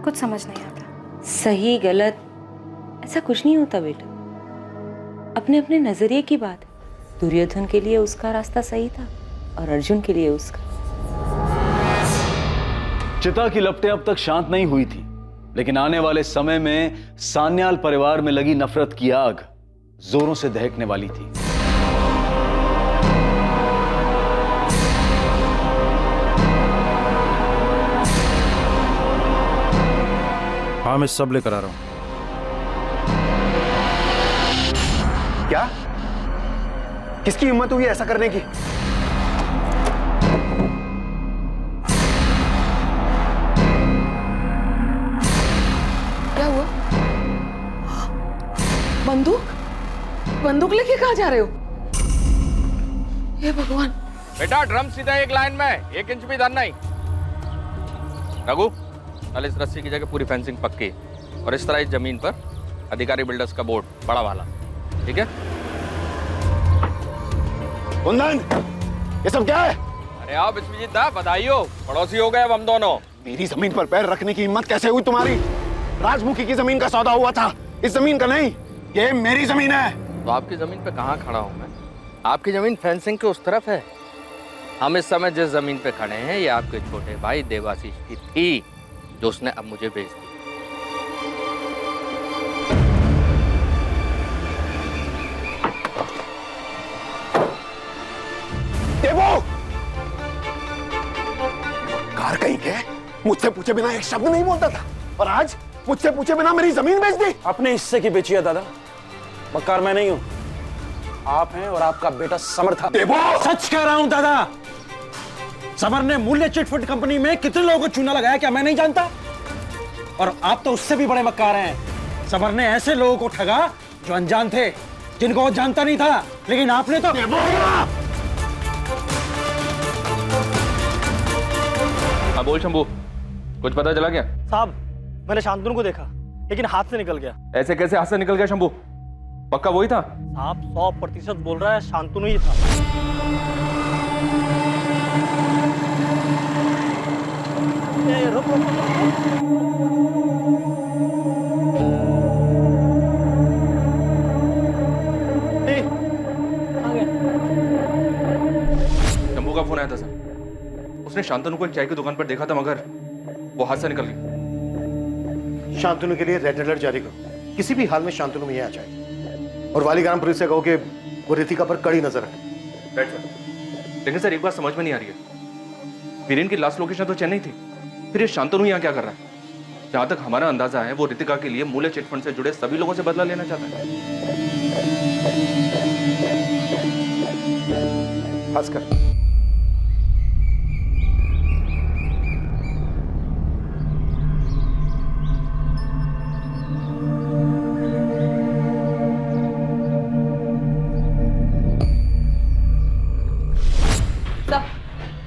कुछ समझ नहीं आता। सही गलत ऐसा कुछ नहीं होता बेटा, अपने अपने नजरिए की बात है। दुर्योधन के लिए उसका रास्ता सही था और अर्जुन के लिए उसका। चिता की लपटें अब तक शांत नहीं हुई थी, लेकिन आने वाले समय में सान्याल परिवार में लगी नफरत की आग जोरों से दहकने वाली थी। हाँ, मैं सब लेकर आ रहा हूं। क्या? किसकी हिम्मत हुई ऐसा करने की? क्या हुआ? बंदूक लेके कहाँ जा रहे हो? हे भगवान। बेटा, ड्रम सीधा एक लाइन में, 1 इंच भी इधर नहीं। रघु, कल इस रस्सी की जगह पूरी फेंसिंग पक्की, और इस तरह इस जमीन पर अधिकारी बिल्डर्स का बोर्ड बड़ा वाला, ठीक है? कुंदन, ये सब क्या है? अरे आओ विश्वजीत दा, बधाई हो, पड़ोसी हो गए अब हम दोनों। मेरी जमीन पर पैर रखने की हिम्मत कैसे हुई तुम्हारी? राजमुखी की जमीन का सौदा हुआ था, इस जमीन का नहीं। ये मेरी जमीन है। तो आपकी जमीन पे कहाँ खड़ा हूँ मैं? आपकी जमीन फेंसिंग के उस तरफ है। हम इस समय जिस जमीन पे खड़े हैं, ये आपके छोटे भाई देवाशीष की थी, जो उसने अब मुझे बेच दी। देवो! कार कहीं के मुझसे पूछे बिना एक शब्द नहीं बोलता था, और आज मुझसे पूछे बिना मेरी जमीन बेच दी। अपने हिस्से की बेची है दादा, मक्कार मैं नहीं हूं, आप हैं और आपका बेटा समर था। देवो! सच कह रहा हूं दादा, समर ने मूल्य चिटफंड कंपनी में कितने लोगों को चूना लगाया क्या मैं नहीं जानता? और आप तो उससे भी बड़े मक्कार हैं। समर ने ऐसे लोगों को ठगा जो अनजान थे, जिनको वो जानता नहीं था, लेकिन आपने तो हाँ बोल शंभू, कुछ पता चला क्या? साहब मैंने शांतनु को देखा लेकिन हाथ से निकल गया। ऐसे कैसे हाथ से निकल गया शंभू? पक्का वही था? साहब 100% बोल रहा है शांतनु ही था। रुक रुक शंभू का फोन आया था सर, उसने शांतनु को एक चाय की दुकान पर देखा था मगर वो हाथ से निकल गई। शांतनु के लिए रेड अलर्ट जारी करो, किसी भी हाल में शांतनु में आ जाए। और वालीग्राम पुलिस से कहो कि वो रितिका पर कड़ी नजर रखे। Right sir. लेकिन सर एक बात समझ में नहीं आ रही है, वीरेन की लास्ट लोकेशन तो चेन्नई थी, फिर ये शांतनु यहाँ क्या कर रहा है? जहां तक हमारा अंदाजा है वो रितिका के लिए मूल्य चिटफंड से जुड़े सभी लोगों से बदला लेना चाहता है। भास्कर,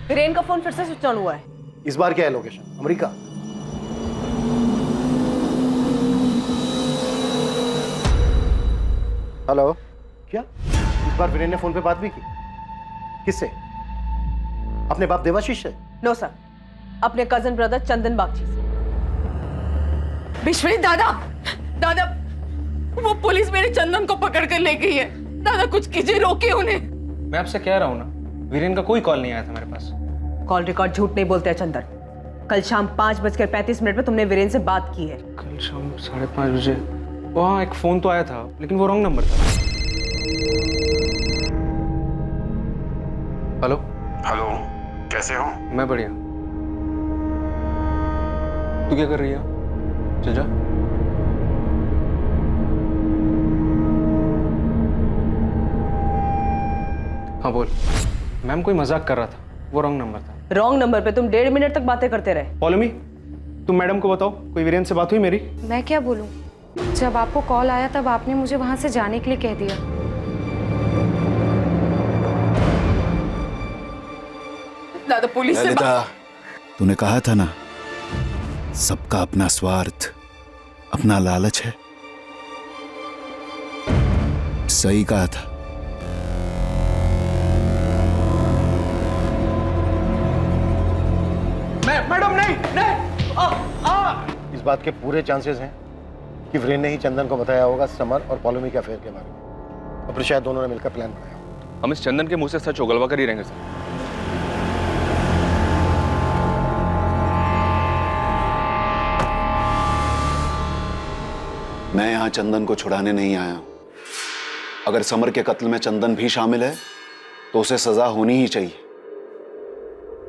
वीरेन का फोन फिर से स्विच ऑन हुआ है। इस बार क्या है लोकेशन? अमेरिका? हेलो, क्या इस बार वीरेन ने फोन पे बात भी की? किससे? अपने बाप देवाशीष से? नो सर, अपने कजन ब्रदर चंदन बागची से। विश्वजीत दादा, दादा वो पुलिस मेरे चंदन को पकड़ कर ले गई है। दादा कुछ कीजिए, रोकिए उन्हें। मैं आपसे कह रहा हूँ ना, वीरेन का कोई कॉल नहीं आया था मेरे पास। कॉल रिकॉर्ड झूठ नहीं बोलते हैं चंदन। कल शाम 5:35 में तुमने वीरेन से बात की है। कल शाम 5:30 बजे वहाँ एक फोन तो आया था लेकिन वो रॉन्ग नंबर था। हेलो हेलो, कैसे हो? मैं बढ़िया। तू क्या कर रही है? चल जा। हाँ बोल। मैम कोई मजाक कर रहा था, वो रॉन्ग नंबर था। रॉन्ग नंबर पे तुम 1.5 मिनट तक बातें करते रहे। पॉलोमी, तुम मैडम को बताओ कोई वीरेन से बात हुई मेरी? मैं क्या बोलूं? जब आपको कॉल आया तब आपने मुझे वहां से जाने के लिए कह दिया। दादा पुलिस से ललिता, तूने कहा था ना सबका अपना स्वार्थ, अपना लालच है। सही कहा था। मैडम नहीं। इस बात के पूरे चांसेस हैं कि वीरेन ने ही चंदन को बताया होगा समर और पॉलोमी के अफेयर के बारे में, और फिर शायद दोनों ने मिलकर प्लान बनाया। हम इस चंदन के मुंह से सच उगलवा कर ही रहेंगे सर। मैं यहां चंदन को छुड़ाने नहीं आया। अगर समर के कत्ल में चंदन भी शामिल है तो उसे सजा होनी ही चाहिए।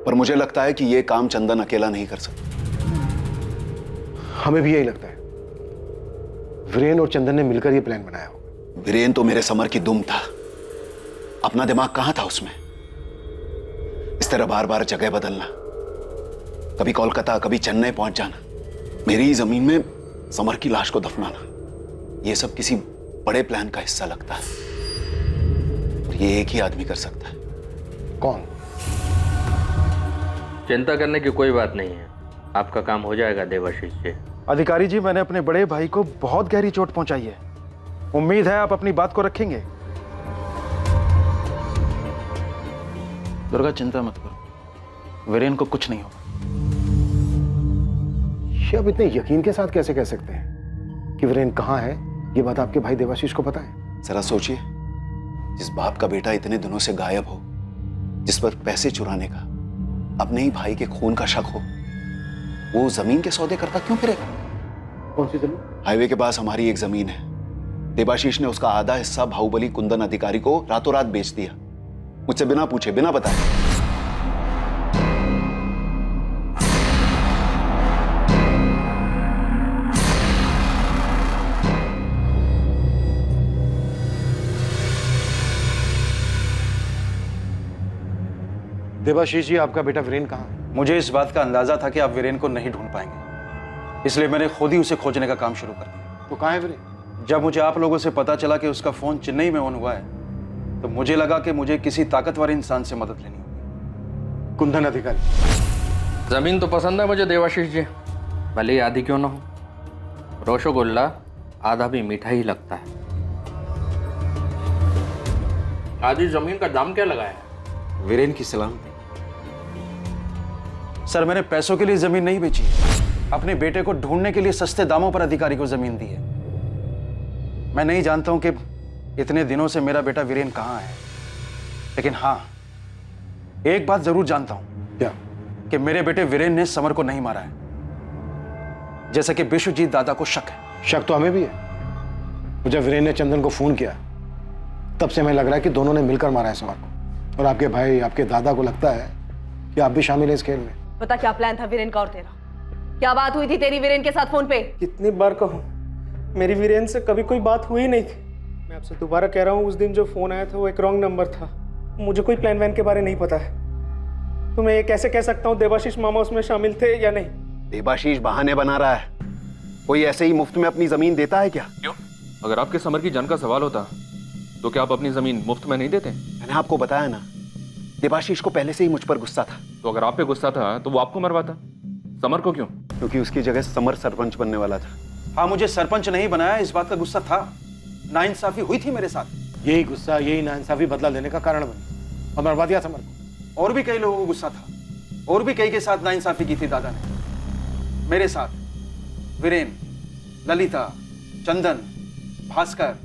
पर मुझे लगता है कि यह काम चंदन अकेला नहीं कर सकता। हमें भी यही लगता है। वीरेन और चंदन ने मिलकर यह प्लान बनाया होगा। वीरेन तो मेरे समर की दुम था, अपना दिमाग कहां था उसमें? इस तरह बार बार जगह बदलना, कभी कोलकाता कभी चेन्नई पहुंच जाना, मेरी ही जमीन में समर की लाश को दफनाना, यह सब किसी बड़े प्लान का हिस्सा लगता है। और ये एक ही आदमी कर सकता है। कौन? चिंता करने की कोई बात नहीं है, आपका काम हो जाएगा देवाशीष जी। अधिकारी जी, मैंने अपने बड़े भाई को बहुत गहरी चोट पहुंचाई है। उम्मीद है आप अपनी बात को रखेंगे। दुर्गा चिंता मत करो, वीरेन को कुछ नहीं होगा। ये आप इतने यकीन के साथ कैसे कह सकते हैं कि वीरेन कहां है? ये बात आपके भाई देवाशीष को पता है? जरा सोचिए, जिस बाप का बेटा इतने दिनों से गायब हो, जिस पर पैसे चुराने का, अपने ही भाई के खून का शक हो, वो जमीन के सौदे करता क्यों फिरेगा? कौन सी जमीन? हाईवे के पास हमारी एक जमीन है। देवाशीष ने उसका आधा हिस्सा बाहुबली कुंदन अधिकारी को रातों रात बेच दिया, मुझसे बिना पूछे बिना बताए। देवाशीष जी, आपका बेटा वीरेन कहाँ? मुझे इस बात का अंदाजा था कि आप वीरेन को नहीं ढूंढ पाएंगे, इसलिए मैंने खुद ही उसे खोजने का काम शुरू कर दिया। तो कहाँ है वीरेन? जब मुझे आप लोगों से पता चला कि उसका फोन चेन्नई में ऑन हुआ है तो मुझे लगा कि मुझे किसी ताकतवर इंसान से मदद लेनी होगी। कुंदन अधिकारी? जमीन तो पसंद है मुझे देवाशीष जी, भले ही आधी क्यों ना हो। रसगुल्ला आधा भी मीठा ही लगता है। आधी जमीन का दाम क्या लगाया है? वीरेन की सलामती। सर, मैंने पैसों के लिए जमीन नहीं बेची है। अपने बेटे को ढूंढने के लिए सस्ते दामों पर अधिकारी को जमीन दी है। मैं नहीं जानता हूं कि इतने दिनों से मेरा बेटा वीरेन कहां है, लेकिन हां, एक बात जरूर जानता हूं। क्या? कि मेरे बेटे वीरेन ने समर को नहीं मारा है, जैसा कि विश्वजीत दादा को शक है। शक तो हमें भी है। जब वीरेन ने चंदन को फोन किया तब से हमें लग रहा है कि दोनों ने मिलकर मारा है समर को। और आपके भाई, आपके दादा को लगता है कि आप भी शामिल हैं इस खेल में। पता क्या प्लान था वीरेन का और तेरा? क्या बात हुई थी तेरी वीरेन के साथ फोन पे? कितनी बार कहूँ, मेरी वीरेन से कभी कोई बात हुई नहीं थी। मैं आपसे दोबारा कह रहा हूँ, उस दिन जो फोन आया था वो एक रॉन्ग नंबर था। मुझे कोई प्लान वैन के बारे नहीं पता है। तो मैं ये कैसे कह सकता हूँ देवाशीष मामा उसमें शामिल थे या नहीं? देवाशीष बहाने बना रहा है। कोई ऐसे ही मुफ्त में अपनी जमीन देता है क्या? क्यों? अगर आपके समर की जान का सवाल होता तो क्या आप अपनी जमीन मुफ्त में नहीं देते? मैंने आपको बताया ना, देवाशीष को पहले से ही मुझ पर गुस्सा था। तो अगर आप पे गुस्सा था तो वो आपको मरवाता, समर को क्यों? क्योंकि उसकी जगह समर सरपंच बनने वाला था। हाँ, मुझे सरपंच नहीं बनाया, इस बात का गुस्सा था। नाइंसाफी हुई थी मेरे साथ। यही गुस्सा, यही नाइंसाफी बदला लेने का कारण बनी और मरवा दिया समर को। और भी कई लोगों को गुस्सा था, और भी कई के साथ नाइंसाफी की थी दादा ने। मेरे साथ वीरेन, ललिता, चंदन, भास्कर।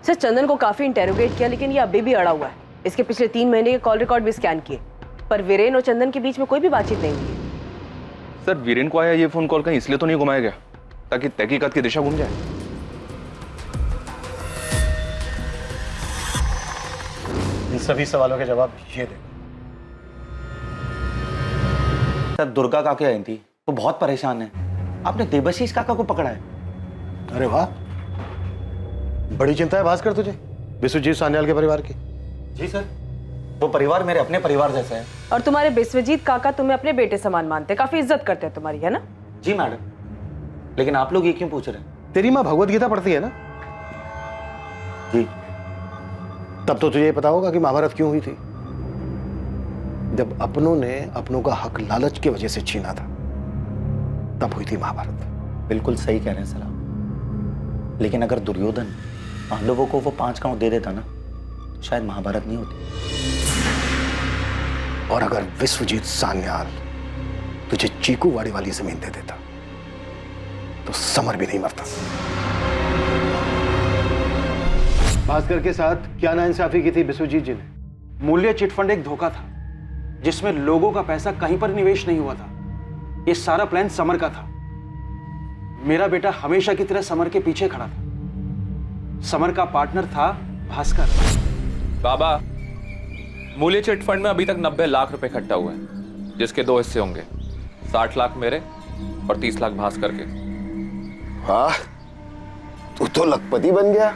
सर, चंदन को काफी इंटेरोगेट किया लेकिन ये अभी भी अड़ा हुआ है। इसके पिछले 3 महीने के कॉल रिकॉर्ड भी स्कैन किए, पर वीरेन और चंदन के बीच में कोई भी बातचीत नहीं हुई। सर, वीरेन को आया ये फोन कॉल कहीं इसलिए तो नहीं घुमाया गया ताकि तहकीकात की दिशा घूम जाए? इन सभी सवालों के जवाब ये दे। सर, दुर्गा काके आई थी, वो बहुत परेशान है। आपने देवाशीष काका को पकड़ा है। अरे वाह, बड़ी चिंता है भास्कर तुझे विश्वजीत सान्याल के परिवार की। जी सर, वो परिवार मेरे अपने परिवार जैसा है। और तुम्हारे विश्वजीत काका तुम्हें अपने बेटे समान मानते, काफी इज्जत करते हैं तुम्हारी, है ना? जी मैडम, लेकिन आप लोग ये क्यों पूछ रहे हैं? तेरी माँ भगवत गीता पढ़ती है ना? जी। तब तो तुझे पता होगा कि महाभारत क्यों हुई थी। जब अपनों ने अपनों का हक लालच की वजह से छीना था, तब हुई थी महाभारत। बिल्कुल सही कह रहे हैं सर आप। लेकिन अगर दुर्योधन पांडवों को वो 5 गांव दे देता ना, तो शायद महाभारत नहीं होती। और अगर विश्वजीत सान्याल तुझे चीकूवाड़ी वाली जमीन दे देता, तो समर भी नहीं मरता। भास्कर के साथ क्या नाइंसाफी की थी विश्वजीत जी ने? मूल्य चिटफंड एक धोखा था, जिसमें लोगों का पैसा कहीं पर निवेश नहीं हुआ था। ये सारा प्लान समर का था। मेरा बेटा हमेशा की तरह समर के पीछे खड़ा था। समर का पार्टनर था भास्कर। बाबा, मूल्य चिट फंड में अभी तक 90 लाख रुपए इकट्ठा हुए हैं, जिसके 2 हिस्से होंगे, 60 लाख मेरे और 30 लाख भास्कर के। वाह, तू तो लखपति बन गया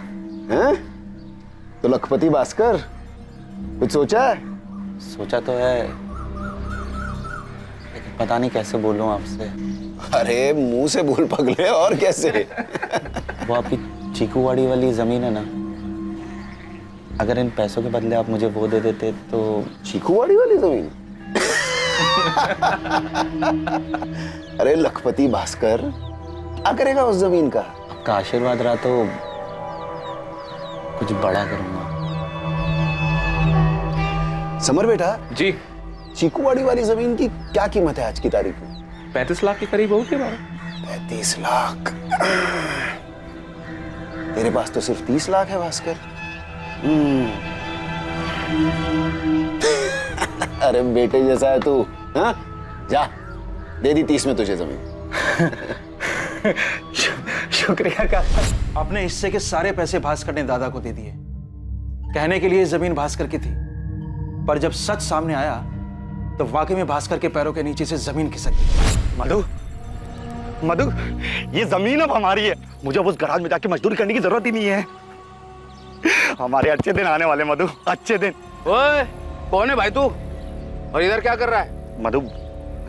हैं? तो लखपति भास्कर, कुछ सोचा है? सोचा तो है, लेकिन पता नहीं कैसे बोलूं आपसे। अरे मुंह से बोल पगले, और कैसे? वो आपकी चीकूवाड़ी वाली जमीन है ना, अगर इन पैसों के बदले आप मुझे वो दे देते तो। चीकूवाड़ी वाली जमीन? अरे लखपति भास्कर, क्या करेगा उस जमीन का? आपका आशीर्वाद रहा तो कुछ बड़ा करूंगा। समर बेटा जी, चीकूवाड़ी वाली जमीन की क्या कीमत है आज की तारीख में? 35 लाख के करीब होगी बाबा। 35 लाख? तेरे पास तो सिर्फ 30 लाख है भास्कर। अरे बेटे जैसा है तू। हाँ, जा दे दी 30 में तुझे जमीन। शुक्रिया काका। अपने हिस्से के सारे पैसे भास्कर ने दादा को दे दिए। कहने के लिए जमीन भास्कर की थी, पर जब सच सामने आया तो वाकई में भास्कर के पैरों के नीचे से जमीन खिसक गई। मधु, ये जमीन अब हमारी है। मुझे अब उस गराज में जाके मजदूरी करने की जरूरत ही नहीं है। हमारे अच्छे दिन आने वाले मधु, अच्छे दिन। ओए, कौन है भाई तू? और इधर क्या कर रहा है? मधु,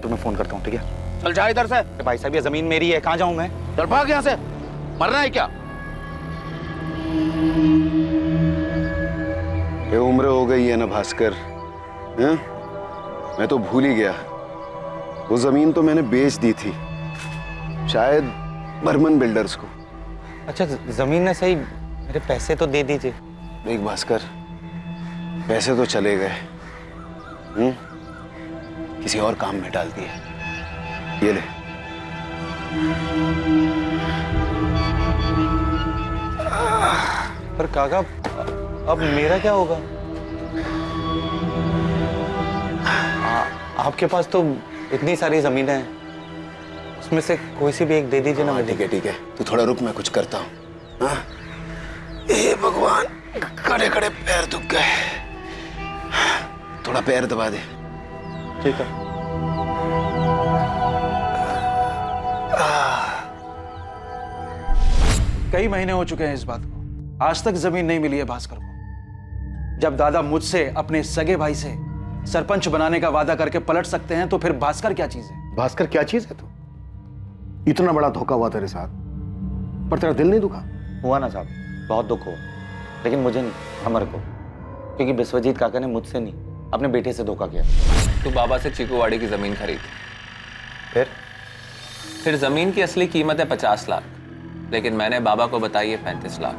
तुम्हें फोन करता हूँ, ठीक है? चल जा इधर से। भाई साहब, ये जमीन मेरी है, कहाँ जाऊं मैं? चल भाग यहाँ से। मरना है क्या? ये उम्र हो गई है ना भास्कर, हैं? मैं तो भूल ही गया, वो जमीन तो मैंने बेच दी थी, शायद बर्मन बिल्डर्स को। अच्छा जमीन ने सही, मेरे पैसे तो दे दीजिए। देख भास्कर, पैसे तो चले गए, किसी और काम में डाल दिए, ये ले। पर काका अब मेरा क्या होगा? आपके पास तो इतनी सारी जमीनें हैं, उसमें से कोई सी भी एक दे दीजिए ना। ठीक है ठीक है, तू थोड़ा रुक, मैं कुछ करता हूँ। हे भगवान, खड़े खड़े पैर दुख गए, थोड़ा पैर दबा दे। ठीक है। कई महीने हो चुके हैं इस बात को, आज तक जमीन नहीं मिली है भास्कर को। जब दादा मुझसे अपने सगे भाई से सरपंच बनाने का वादा करके पलट सकते हैं, तो फिर भास्कर क्या चीज है? भास्कर क्या चीज है? तू इतना बड़ा धोखा हुआ तेरे साथ, पर तेरा दिल नहीं दुखा? हुआ ना साहब, बहुत दुख हुआ, लेकिन मुझे नहीं, अमर को, क्योंकि विश्वजीत काका ने मुझसे नहीं अपने बेटे से धोखा किया। तू बाबा से चीकूवाड़ी की जमीन खरीदी, फिर जमीन की असली कीमत है 50 लाख, लेकिन मैंने बाबा को बताई है 35 लाख।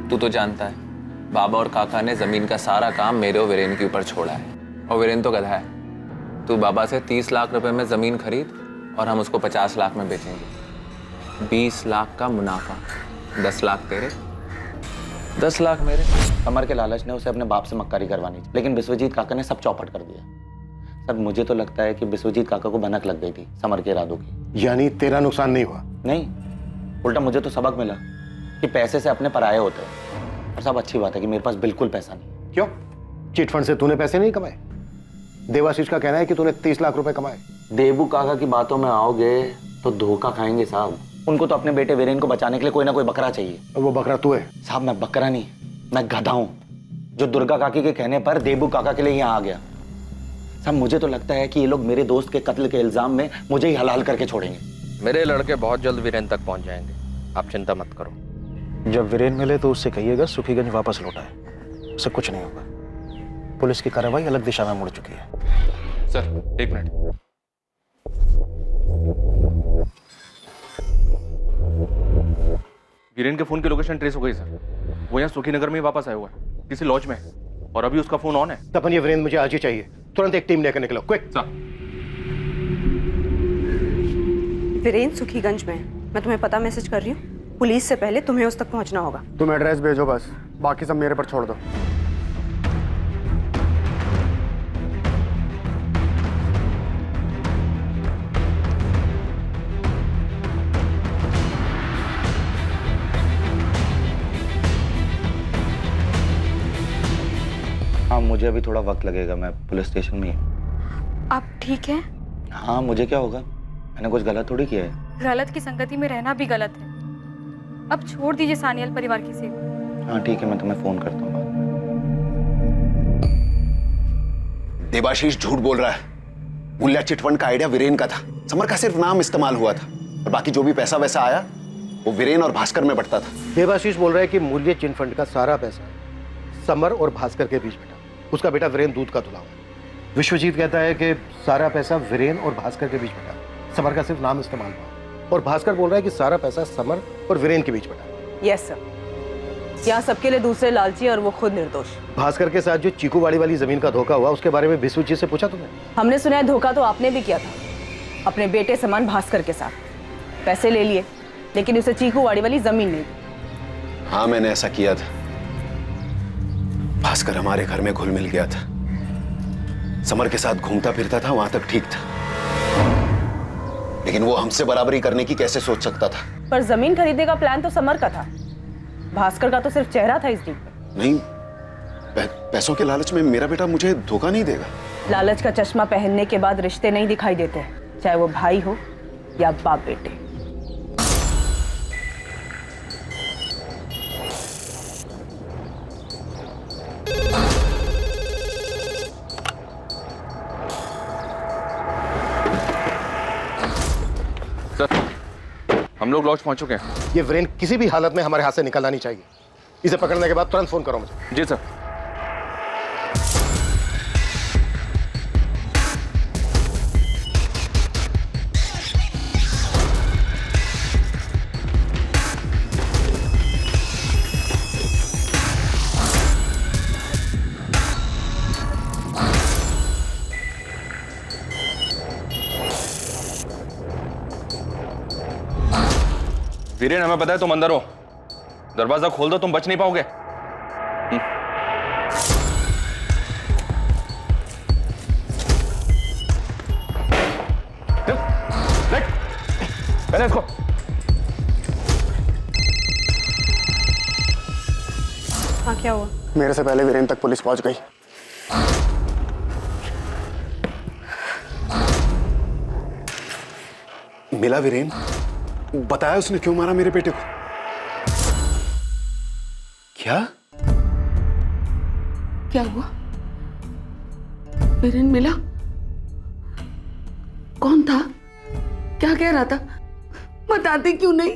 तू तो जानता है बाबा और काका ने जमीन का सारा काम मेरे और वीरेन के ऊपर छोड़ा है, और वीरेन तो गधा है। तू बाबा से 30 लाख रुपए में जमीन खरीद और हम उसको 50 लाख में बेचेंगे। 20 लाख का मुनाफा, 10 लाख तेरे, 10 लाख मेरे। अमर के लालच ने उसे अपने बाप से मक्कारी करवानी, लेकिन विश्वजीत काका ने सब चौपट कर दिया। सर मुझे तो लगता है कि विश्वजीत काका को भनक लग गई थी समर के इरादों की। यानी तेरा नुकसान नहीं हुआ? नहीं, उल्टा मुझे तो सबक मिला कि पैसे से अपने पराये होते हैं। और सब अच्छी बात है कि मेरे पास बिल्कुल पैसा नहीं। क्यों? चिटफंड से तूने पैसे नहीं कमाए? देवाशीष का कहना है कि तूने 30 लाख रुपए कमाए। देबू काका की बातों में आओगे तो धोखा खाएंगे साहब। उनको तो अपने बेटे वीरेन को बचाने के लिए कोई ना कोई बकरा चाहिए। और वो बकरा तू है? साहब मैं बकरा नहीं, मैं गधा हूं, जो दुर्गा काकी के कहने पर देबू काका के लिए यहाँ आ गया। साहब मुझे तो लगता है कि ये लोग मेरे दोस्त के कत्ल के इल्जाम में मुझे ही हलाल करके छोड़ेंगे। मेरे लड़के बहुत जल्द वीरेन तक पहुंच जाएंगे, आप चिंता मत करो। जब वीरेन मिले तो उससे कहिएगा सुखीगंज वापस लौटा है, उससे कुछ नहीं होगा। पुलिस की कार्रवाई अलग दिशा में मुड़ चुकी है। Sir 1 minute. वीरेन के फोन की लोकेशन ट्रेस हो गई सर, वो यहाँ सुखीनगर में ही वापस आया हुआ है, किसी लॉज में है, और अभी उसका फोन ऑन है। तपन, ये वीरेन मुझे आज ही चाहिए, तुरंत एक टीम लेकर निकलो, क्विक। वीरेन सुखीगंज में है, मैं तुम्हें पता मैसेज कर रही हूँ, पुलिस से पहले तुम्हें उस तक पहुंचना होगा। तुम एड्रेस भेजो बस, बाकी सब मेरे पर छोड़ दो। हाँ मुझे अभी थोड़ा वक्त लगेगा, मैं पुलिस स्टेशन में ही हूँ। आप ठीक हैं? हाँ मुझे क्या होगा, मैंने कुछ गलत थोड़ी किया है। गलत की संगति में रहना भी गलत है। अब छोड़ दीजिए सानियल परिवार की सेवा। हाँ ठीक है, मैं तुम्हें फोन करता हूँ। देवाशीष झूठ बोल रहा है। मूल्य चिटफंड का आइडिया वीरेन का था, समर का सिर्फ नाम इस्तेमाल हुआ था, और बाकी जो भी पैसा वैसा आया वो वीरेन और भास्कर में बंटता था। देवाशीष बोल रहा है कि मूल्य चिटफंड का सारा पैसा समर और भास्कर के बीच बैठा, उसका बेटा वीरेन दूध का धुला हुआ। विश्वजीत कहता है कि सारा पैसा वीरेन और भास्कर के बीच बैठा, समर का सिर्फ नाम इस्तेमाल हुआ, और भास्कर बोल रहा है कि सारा पैसा समर और वीरेन के बीच बैठा। यस सर, यहाँ सबके लिए दूसरे लालची और वो खुद निर्दोष। भास्कर के साथ जो चीकूवाड़ी वाली जमीन का धोखा हुआ, उसके बारे में विश्वजीत से पूछा तुमने? हमने सुना है धोखा तो आपने भी किया था, अपने बेटे समान भास्कर के साथ। पैसे ले लिए, लेकिन उसे चीकूवाड़ी वाली जमीन नहीं दी। हाँ मैंने ऐसा किया था। भास्कर हमारे घर में घुल मिल गया था, समर के साथ घूमता फिरता था, वहां तक ठीक था, लेकिन वो हमसे बराबरी करने की कैसे सोच सकता था? पर जमीन खरीदने का प्लान तो समर का था, भास्कर का तो सिर्फ चेहरा था इस डील में। नहीं, पैसों के लालच में मेरा बेटा मुझे धोखा नहीं देगा। लालच का चश्मा पहनने के बाद रिश्ते नहीं दिखाई देते, चाहे वो भाई हो या बाप बेटे। हम लोग लॉज पहुंच चुके हैं। ये वीरेन किसी भी हालत में हमारे हाथ से निकलना नहीं चाहिए, इसे पकड़ने के बाद तुरंत फोन करो मुझे। जी सर। वीरेन, हमें पता है तुम अंदर हो। दरवाजा खोल दो, तुम बच नहीं पाओगे। पहले इसको। हाँ, क्या हुआ? मेरे से पहले वीरेन तक पुलिस पहुंच गई। मिला वीरेन? बताया उसने क्यों मारा मेरे बेटे को? क्या क्या हुआ? वीरेन मिला? कौन था? क्या कह रहा था? बताते क्यों नहीं?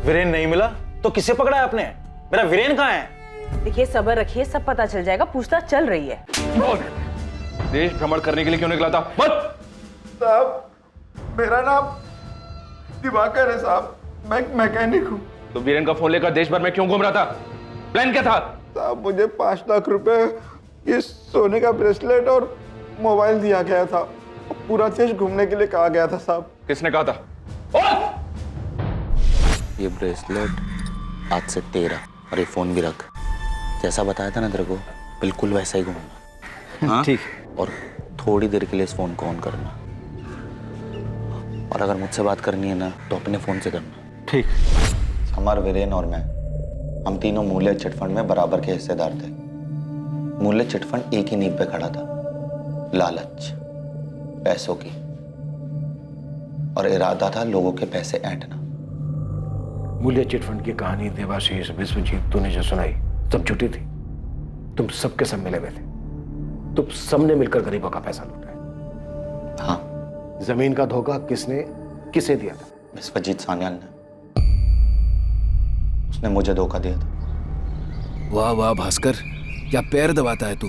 वीरेन नहीं मिला तो किसे पकड़ा है आपने? मेरा वीरेन कहाँ है? देखिए, सब्र रखिए, सब पता चल जाएगा। पूछताछ चल रही है। देश भ्रमण करने के लिए क्यों निकला था? बस साहब, मेरा नाम दिवाकर है साहब, मैं मैकेनिक हूँ। तो वीरेन का फोन लेकर देश भर में क्यों घूम रहा था? प्लान क्या था? साहब, मुझे 5 लाख रुपए, ये सोने का ब्रेसलेट और मोबाइल दिया गया था। पूरा देश घूमने के लिए कहा गया था साहब। किसने कहा था? ये ब्रेसलेट आज से तेरा, और ये फोन भी रख। जैसा बताया था ना तेरे को, बिल्कुल वैसा ही घूमना। हाँ? ठीक। और थोड़ी देर के लिए इस फोन को ऑन करना, और अगर मुझसे बात करनी है ना तो अपने फोन से करना। ठीक। समर, वीरेन और मैं, हम तीनों मूल्य चिटफंड में बराबर के हिस्सेदार थे। मूल्य चिटफंड एक ही नींव पे खड़ा था, लालच, पैसों की, और इरादा था लोगों के पैसे ऐंठना। मूल्य चिटफंड की कहानी देवाशीष, विश्वजीत, तूने जो सुनाई सब झूठी थी। तुम सबके सब मिले हुए थे। तुम सबने मिलकर गरीबों का पैसा लूटा है। हाँ। जमीन का धोखा किसे दिया था? विश्वजीत सान्याल ने। उसने मुझे धोखा दिया था। वाह वाह भास्कर, क्या पैर दबाता है तू।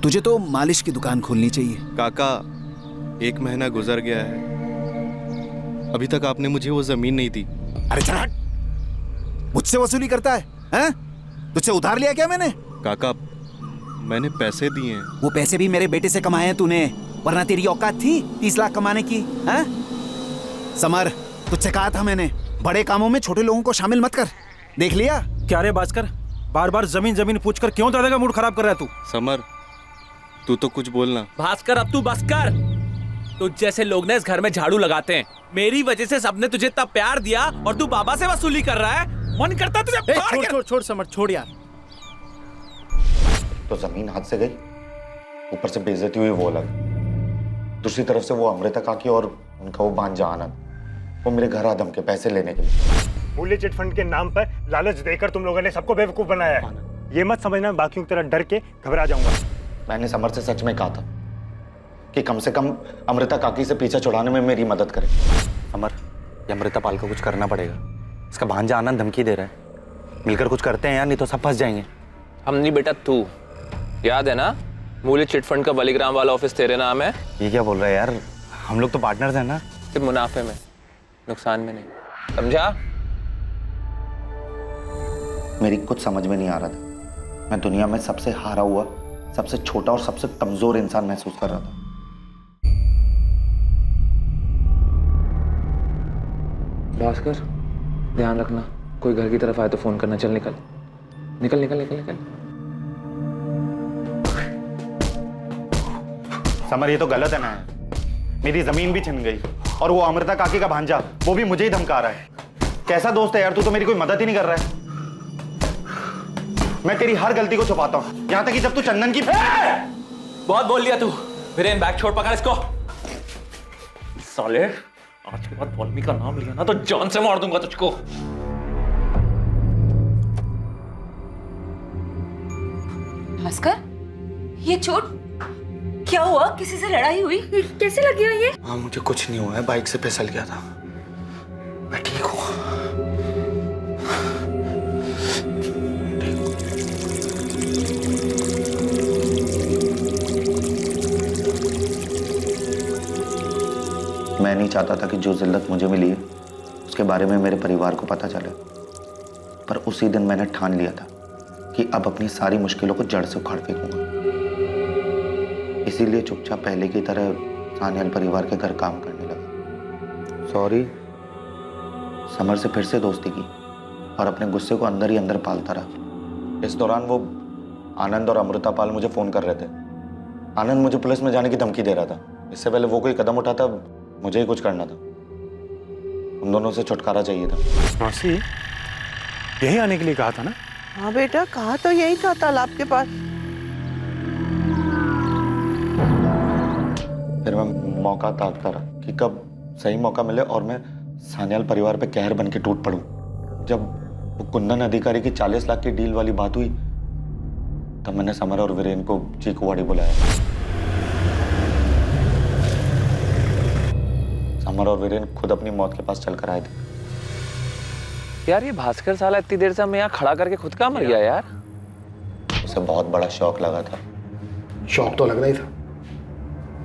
तुझे तो मालिश की दुकान खोलनी चाहिए। काका, 1 महीना गुजर गया है, अभी तक आपने मुझे वो जमीन नहीं दी। अरे चल हट, मुझसे वसूली करता है, हैं? तुझसे उधार लिया क्या मैंने? काका, मैंने पैसे दिए हैं। वो पैसे भी मेरे बेटे से कमाए हैं तूने, वरना तेरी औकात थी 30 लाख कमाने की? हैं? समर, तुझसे कहा था मैंने, बड़े कामों में छोटे लोगों को शामिल मत कर। देख लिया? क्या रे भास्कर, बार बार जमीन पूछकर क्यों दादा का मूड खराब कर रहा है तू? समर, तू तो कुछ बोलना। भास्कर, अब तू बस कर। तुझ जैसे लोग ना इस घर में झाड़ू लगाते हैं। मेरी वजह से सबने तुझे इतना प्यार दिया और तू बाबा से वसूली कर रहा है। मन करता तुझे छोड़ समर, छोड़ यार। तो जमीन हाथ से गई, ऊपर से बेइज्जती हुई वो अलग। दूसरी तरफ से वो अमृता काकी और उनका वो भांजा आनंद, वो मेरे घर आदम के पैसे लेने के लिए। मूल्य चिटफंड के नाम पर लालच देकर तुम लोगों ने सबको बेवकूफ बनाया है। ये मत समझना बाकियों की तरह डर के घबरा जाऊंगा। मैंने समर से सच में कहा था कि कम से कम अमृता काकी से पीछा छुड़ाने में मेरी मदद करे। समर, ये अमृता पाल को कुछ करना पड़ेगा। इसका भांजा आनंद धमकी दे रहा है। मिलकर कुछ करते हैं यार, नहीं तो सब फंस जाएंगे। हम नहीं बेटा, तू। याद है ना, मूल्य चिटफंड का बलिग्राम वाला ऑफिस तेरे नाम है। ये क्या बोल रहा है यार, हम लोग तो पार्टनर्स हैं ना। सिर्फ मुनाफे में, नुकसान में नहीं, समझा? मेरी कुछ समझ में नहीं आ रहा था। मैं दुनिया में सबसे हारा हुआ, सबसे छोटा और सबसे कमजोर इंसान महसूस कर रहा था। भास्कर, ध्यान रखना, कोई घर की तरफ आए तो फोन करना। चल निकल निकल निकल निकल निकल। समर, ये तो गलत है ना। मेरी जमीन भी छिन गई, और वो अमृता काकी का भांजा, वो भी मुझे ही धमका रहा है। कैसा दोस्त है यार तू, तो मेरी कोई मदद ही नहीं कर रहा है। मैं तेरी हर गलती को छुपाता हूँ, यहाँ तक कि जब तू चंदन की। बहुत बोल लिया तू। वीरेन, बैग छोड़, पकड़ इसको। साले, आज के बाद पॉलमी का नाम लिया ना तो जान से मार दूंगा तुझको। भास्कर, ये चोट क्या हुआ? किसी से लड़ाई हुई? कैसे लग गया ये? हाँ, मुझे कुछ नहीं हुआ है, बाइक से फिसल गया था। मैं ठीक हूँ। मैं नहीं चाहता था कि जो जिल्लत मुझे मिली है उसके बारे में मेरे परिवार को पता चले, पर उसी दिन मैंने ठान लिया था कि अब अपनी सारी मुश्किलों को जड़ से उखाड़ फेंकूंगा। इसीलिए चुपचाप पहले की तरह सान्याल परिवार के घर काम करने लगा। सॉरी, समर से फिर से दोस्ती की और अपने गुस्से को अंदर ही अंदर पालता रहा। इस दौरान वो आनंद और अमृतापाल मुझे फ़ोन कर रहे थे। आनंद मुझे पुलिस में जाने की धमकी दे रहा था। इससे पहले वो कोई कदम उठाता मुझे ही कुछ करना था। उन दोनों से छुटकारा चाहिए था। मौसी, यही आने के लिए कहा था ना? हाँ बेटा, कहा तो यही था, तालाब के पास। फिर मैं मौका ताकता रहा कि कब सही मौका मिले और मैं सान्याल परिवार पे कहर बन के टूट पड़ूं। जब वो कुंदन अधिकारी की 40 लाख की डील वाली बात हुई तब मैंने समर और वीरेन को चीकूवाड़ी बुलाया। समर और वीरेन खुद अपनी मौत के पास चलकर आए थे। यार ये भास्कर साला इतनी देर से हमें यहाँ खड़ा करके खुद का मर गया यार। उसे बहुत बड़ा शौक लगा था। शौक तो लगना ही था,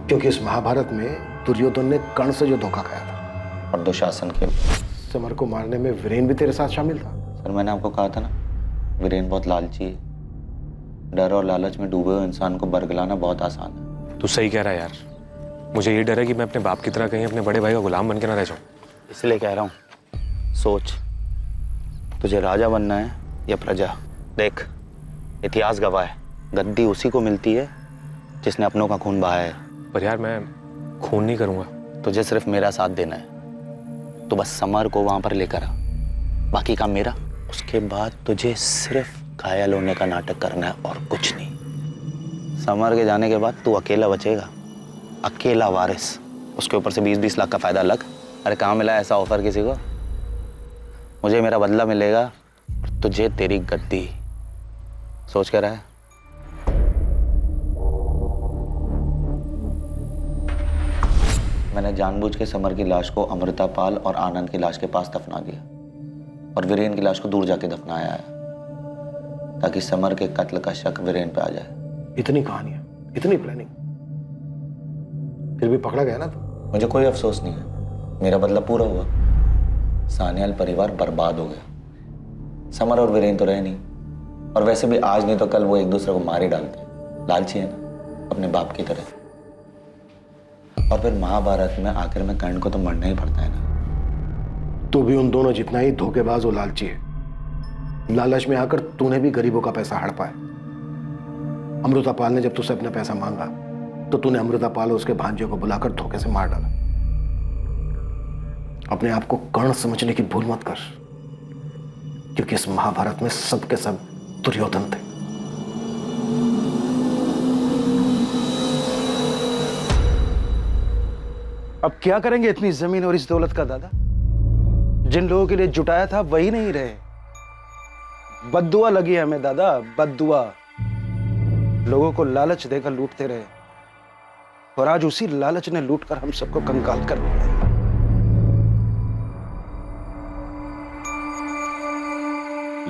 क्योंकि इस महाभारत में दुर्योधन ने कर्ण से जो धोखा खाया था और दुशासन के समर को मारने में वीरेन भी तेरे साथ शामिल था। सर, मैंने आपको कहा था ना, वीरेन बहुत लालची है। डर और लालच में डूबे हुए इंसान को बरगलाना बहुत आसान है। तू सही कह रहा है यार। मुझे ये डर है कि मैं अपने बाप की तरह कहीं अपने बड़े भाई का गुलाम बन के ना रह जाऊं। इसलिए कह रहा हूं, सोच, तुझे राजा बनना है या प्रजा। देख, इतिहास गवाह है, गद्दी उसी को मिलती है जिसने अपनों का खून बहाया है। पर यार मैं खून नहीं करूंगा। तुझे सिर्फ मेरा साथ देना है। तो बस समर को वहां पर लेकर आ, बाकी काम मेरा। उसके बाद तुझे सिर्फ घायल होने का नाटक करना है और कुछ नहीं। समर के जाने के बाद तू अकेला बचेगा, अकेला वारिस। उसके ऊपर से 20-20 लाख का फायदा अलग। अरे कहाँ मिला ऐसा ऑफर किसी को? मुझे मेरा बदला मिलेगा और तुझे तेरी गद्दी। सोच कर रहा है? मैंने जानबूझ के समर की लाश को अमृतापाल और आनंद की लाश के पास दफना दिया और वीरेन की लाश को दूर जाके दफनाया है ताकि समर के कत्ल का शक वीरेन पे आ जाए। इतनी कहानियां, इतनी प्लानिंग, फिर भी पकड़ा गया ना तू। मुझे कोई अफसोस नहीं है, मेरा बदला पूरा हुआ। सान्याल परिवार बर्बाद हो गया। समर और वीरेन तो रहे नहीं, और वैसे भी आज नहीं तो कल वो एक दूसरे को मार ही डालते। लालची है ना, अपने बाप की तरह। और फिर महाभारत में आखिर में कर्ण को तो मरना ही पड़ता है ना। तू भी उन दोनों जितना ही धोखेबाज और लालची है। लालच में आकर तूने भी गरीबों का पैसा हड़पा है। अमृतापाल ने जब तुझसे अपना पैसा मांगा तो तूने अमृतापाल और उसके भांजे को बुलाकर धोखे से मार डाला। अपने आप को कर्ण समझने की भूल मत कर, क्योंकि इस महाभारत में सबके सब दुर्योधन थे। अब क्या करेंगे इतनी जमीन और इस दौलत का दादा? जिन लोगों के लिए जुटाया था वही नहीं रहे। बद्दुआ लगी है हमें दादा, बद्दुआ। लोगों को लालच देकर लूटते रहे और आज उसी लालच ने लूटकर हम सबको कंगाल कर दिया।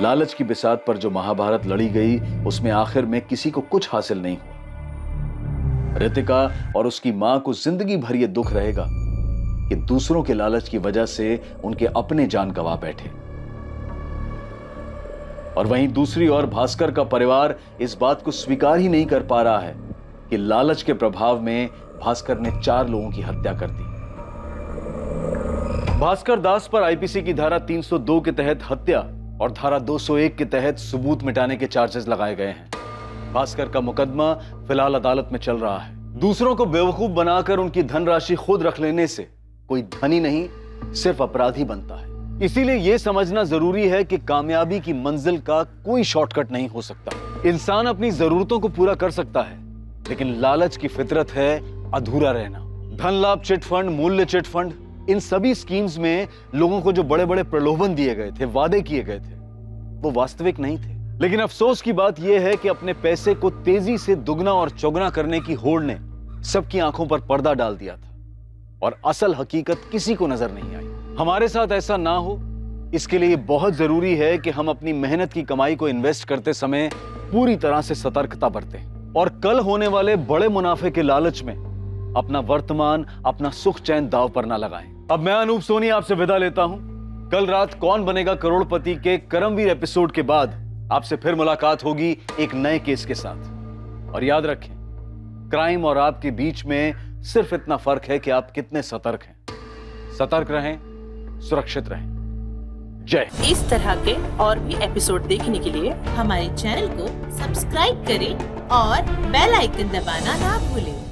लालच की बिसात पर जो महाभारत लड़ी गई उसमें आखिर में किसी को कुछ हासिल नहीं हुआ। रितिका और उसकी मां को जिंदगी भर यह दुख रहेगा कि दूसरों के लालच की वजह से उनके अपने जान गंवा बैठे। और वहीं दूसरी ओर भास्कर का परिवार इस बात को स्वीकार ही नहीं कर पा रहा है कि लालच के प्रभाव में भास्कर ने 4 लोगों की हत्या कर दी। भास्कर दास पर आईपीसी की धारा 302 के तहत हत्या और धारा 201 के तहत सबूत मिटाने के चार्जेस लगाए गए हैं। भास्कर का मुकदमा फिलहाल अदालत में चल रहा है। दूसरों को बेवकूफ बनाकर उनकी धनराशि खुद रख लेने से कोई धनी नहीं, सिर्फ अपराधी बनता है। इसीलिए यह समझना जरूरी है कि कामयाबी की मंजिल का कोई शॉर्टकट नहीं हो सकता। इंसान अपनी जरूरतों को पूरा कर सकता है, लेकिन लालच की फितरत है अधूरा रहना। धन लाभ चिट फंड, मूल्य चिट फंड, इन सभी स्कीम्स में लोगों को जो बड़े बड़े प्रलोभन दिए गए थे, वादे किए गए थे, वो वास्तविक नहीं थे। लेकिन अफसोस की बात यह है कि अपने पैसे को तेजी से दुगना और चौगुना करने की होड़ ने सबकी आंखों पर पर्दा डाल दिया था और असल हकीकत किसी को नजर नहीं आई। हमारे साथ ऐसा ना हो, इसके लिए बहुत जरूरी है कि हम अपनी मेहनत की कमाई को इन्वेस्ट करते समय पूरी तरह से सतर्कता बरतें और कल होने वाले बड़े मुनाफे के लालच में अपना वर्तमान, अपना सुख चैन दांव पर ना लगाएं। अब मैं अनूप सोनी आपसे विदा लेता हूं। कल रात कौन बनेगा करोड़पति के करमवीर एपिसोड के बाद आपसे फिर मुलाकात होगी एक नए केस के साथ। और याद रखें, क्राइम और आपके बीच में सिर्फ इतना फर्क है कि आप कितने सतर्क हैं। सतर्क रहें, सुरक्षित रहें। जय। इस तरह के और भी एपिसोड देखने के लिए हमारे चैनल को सब्सक्राइब करें और बेल आइकन दबाना ना भूलें।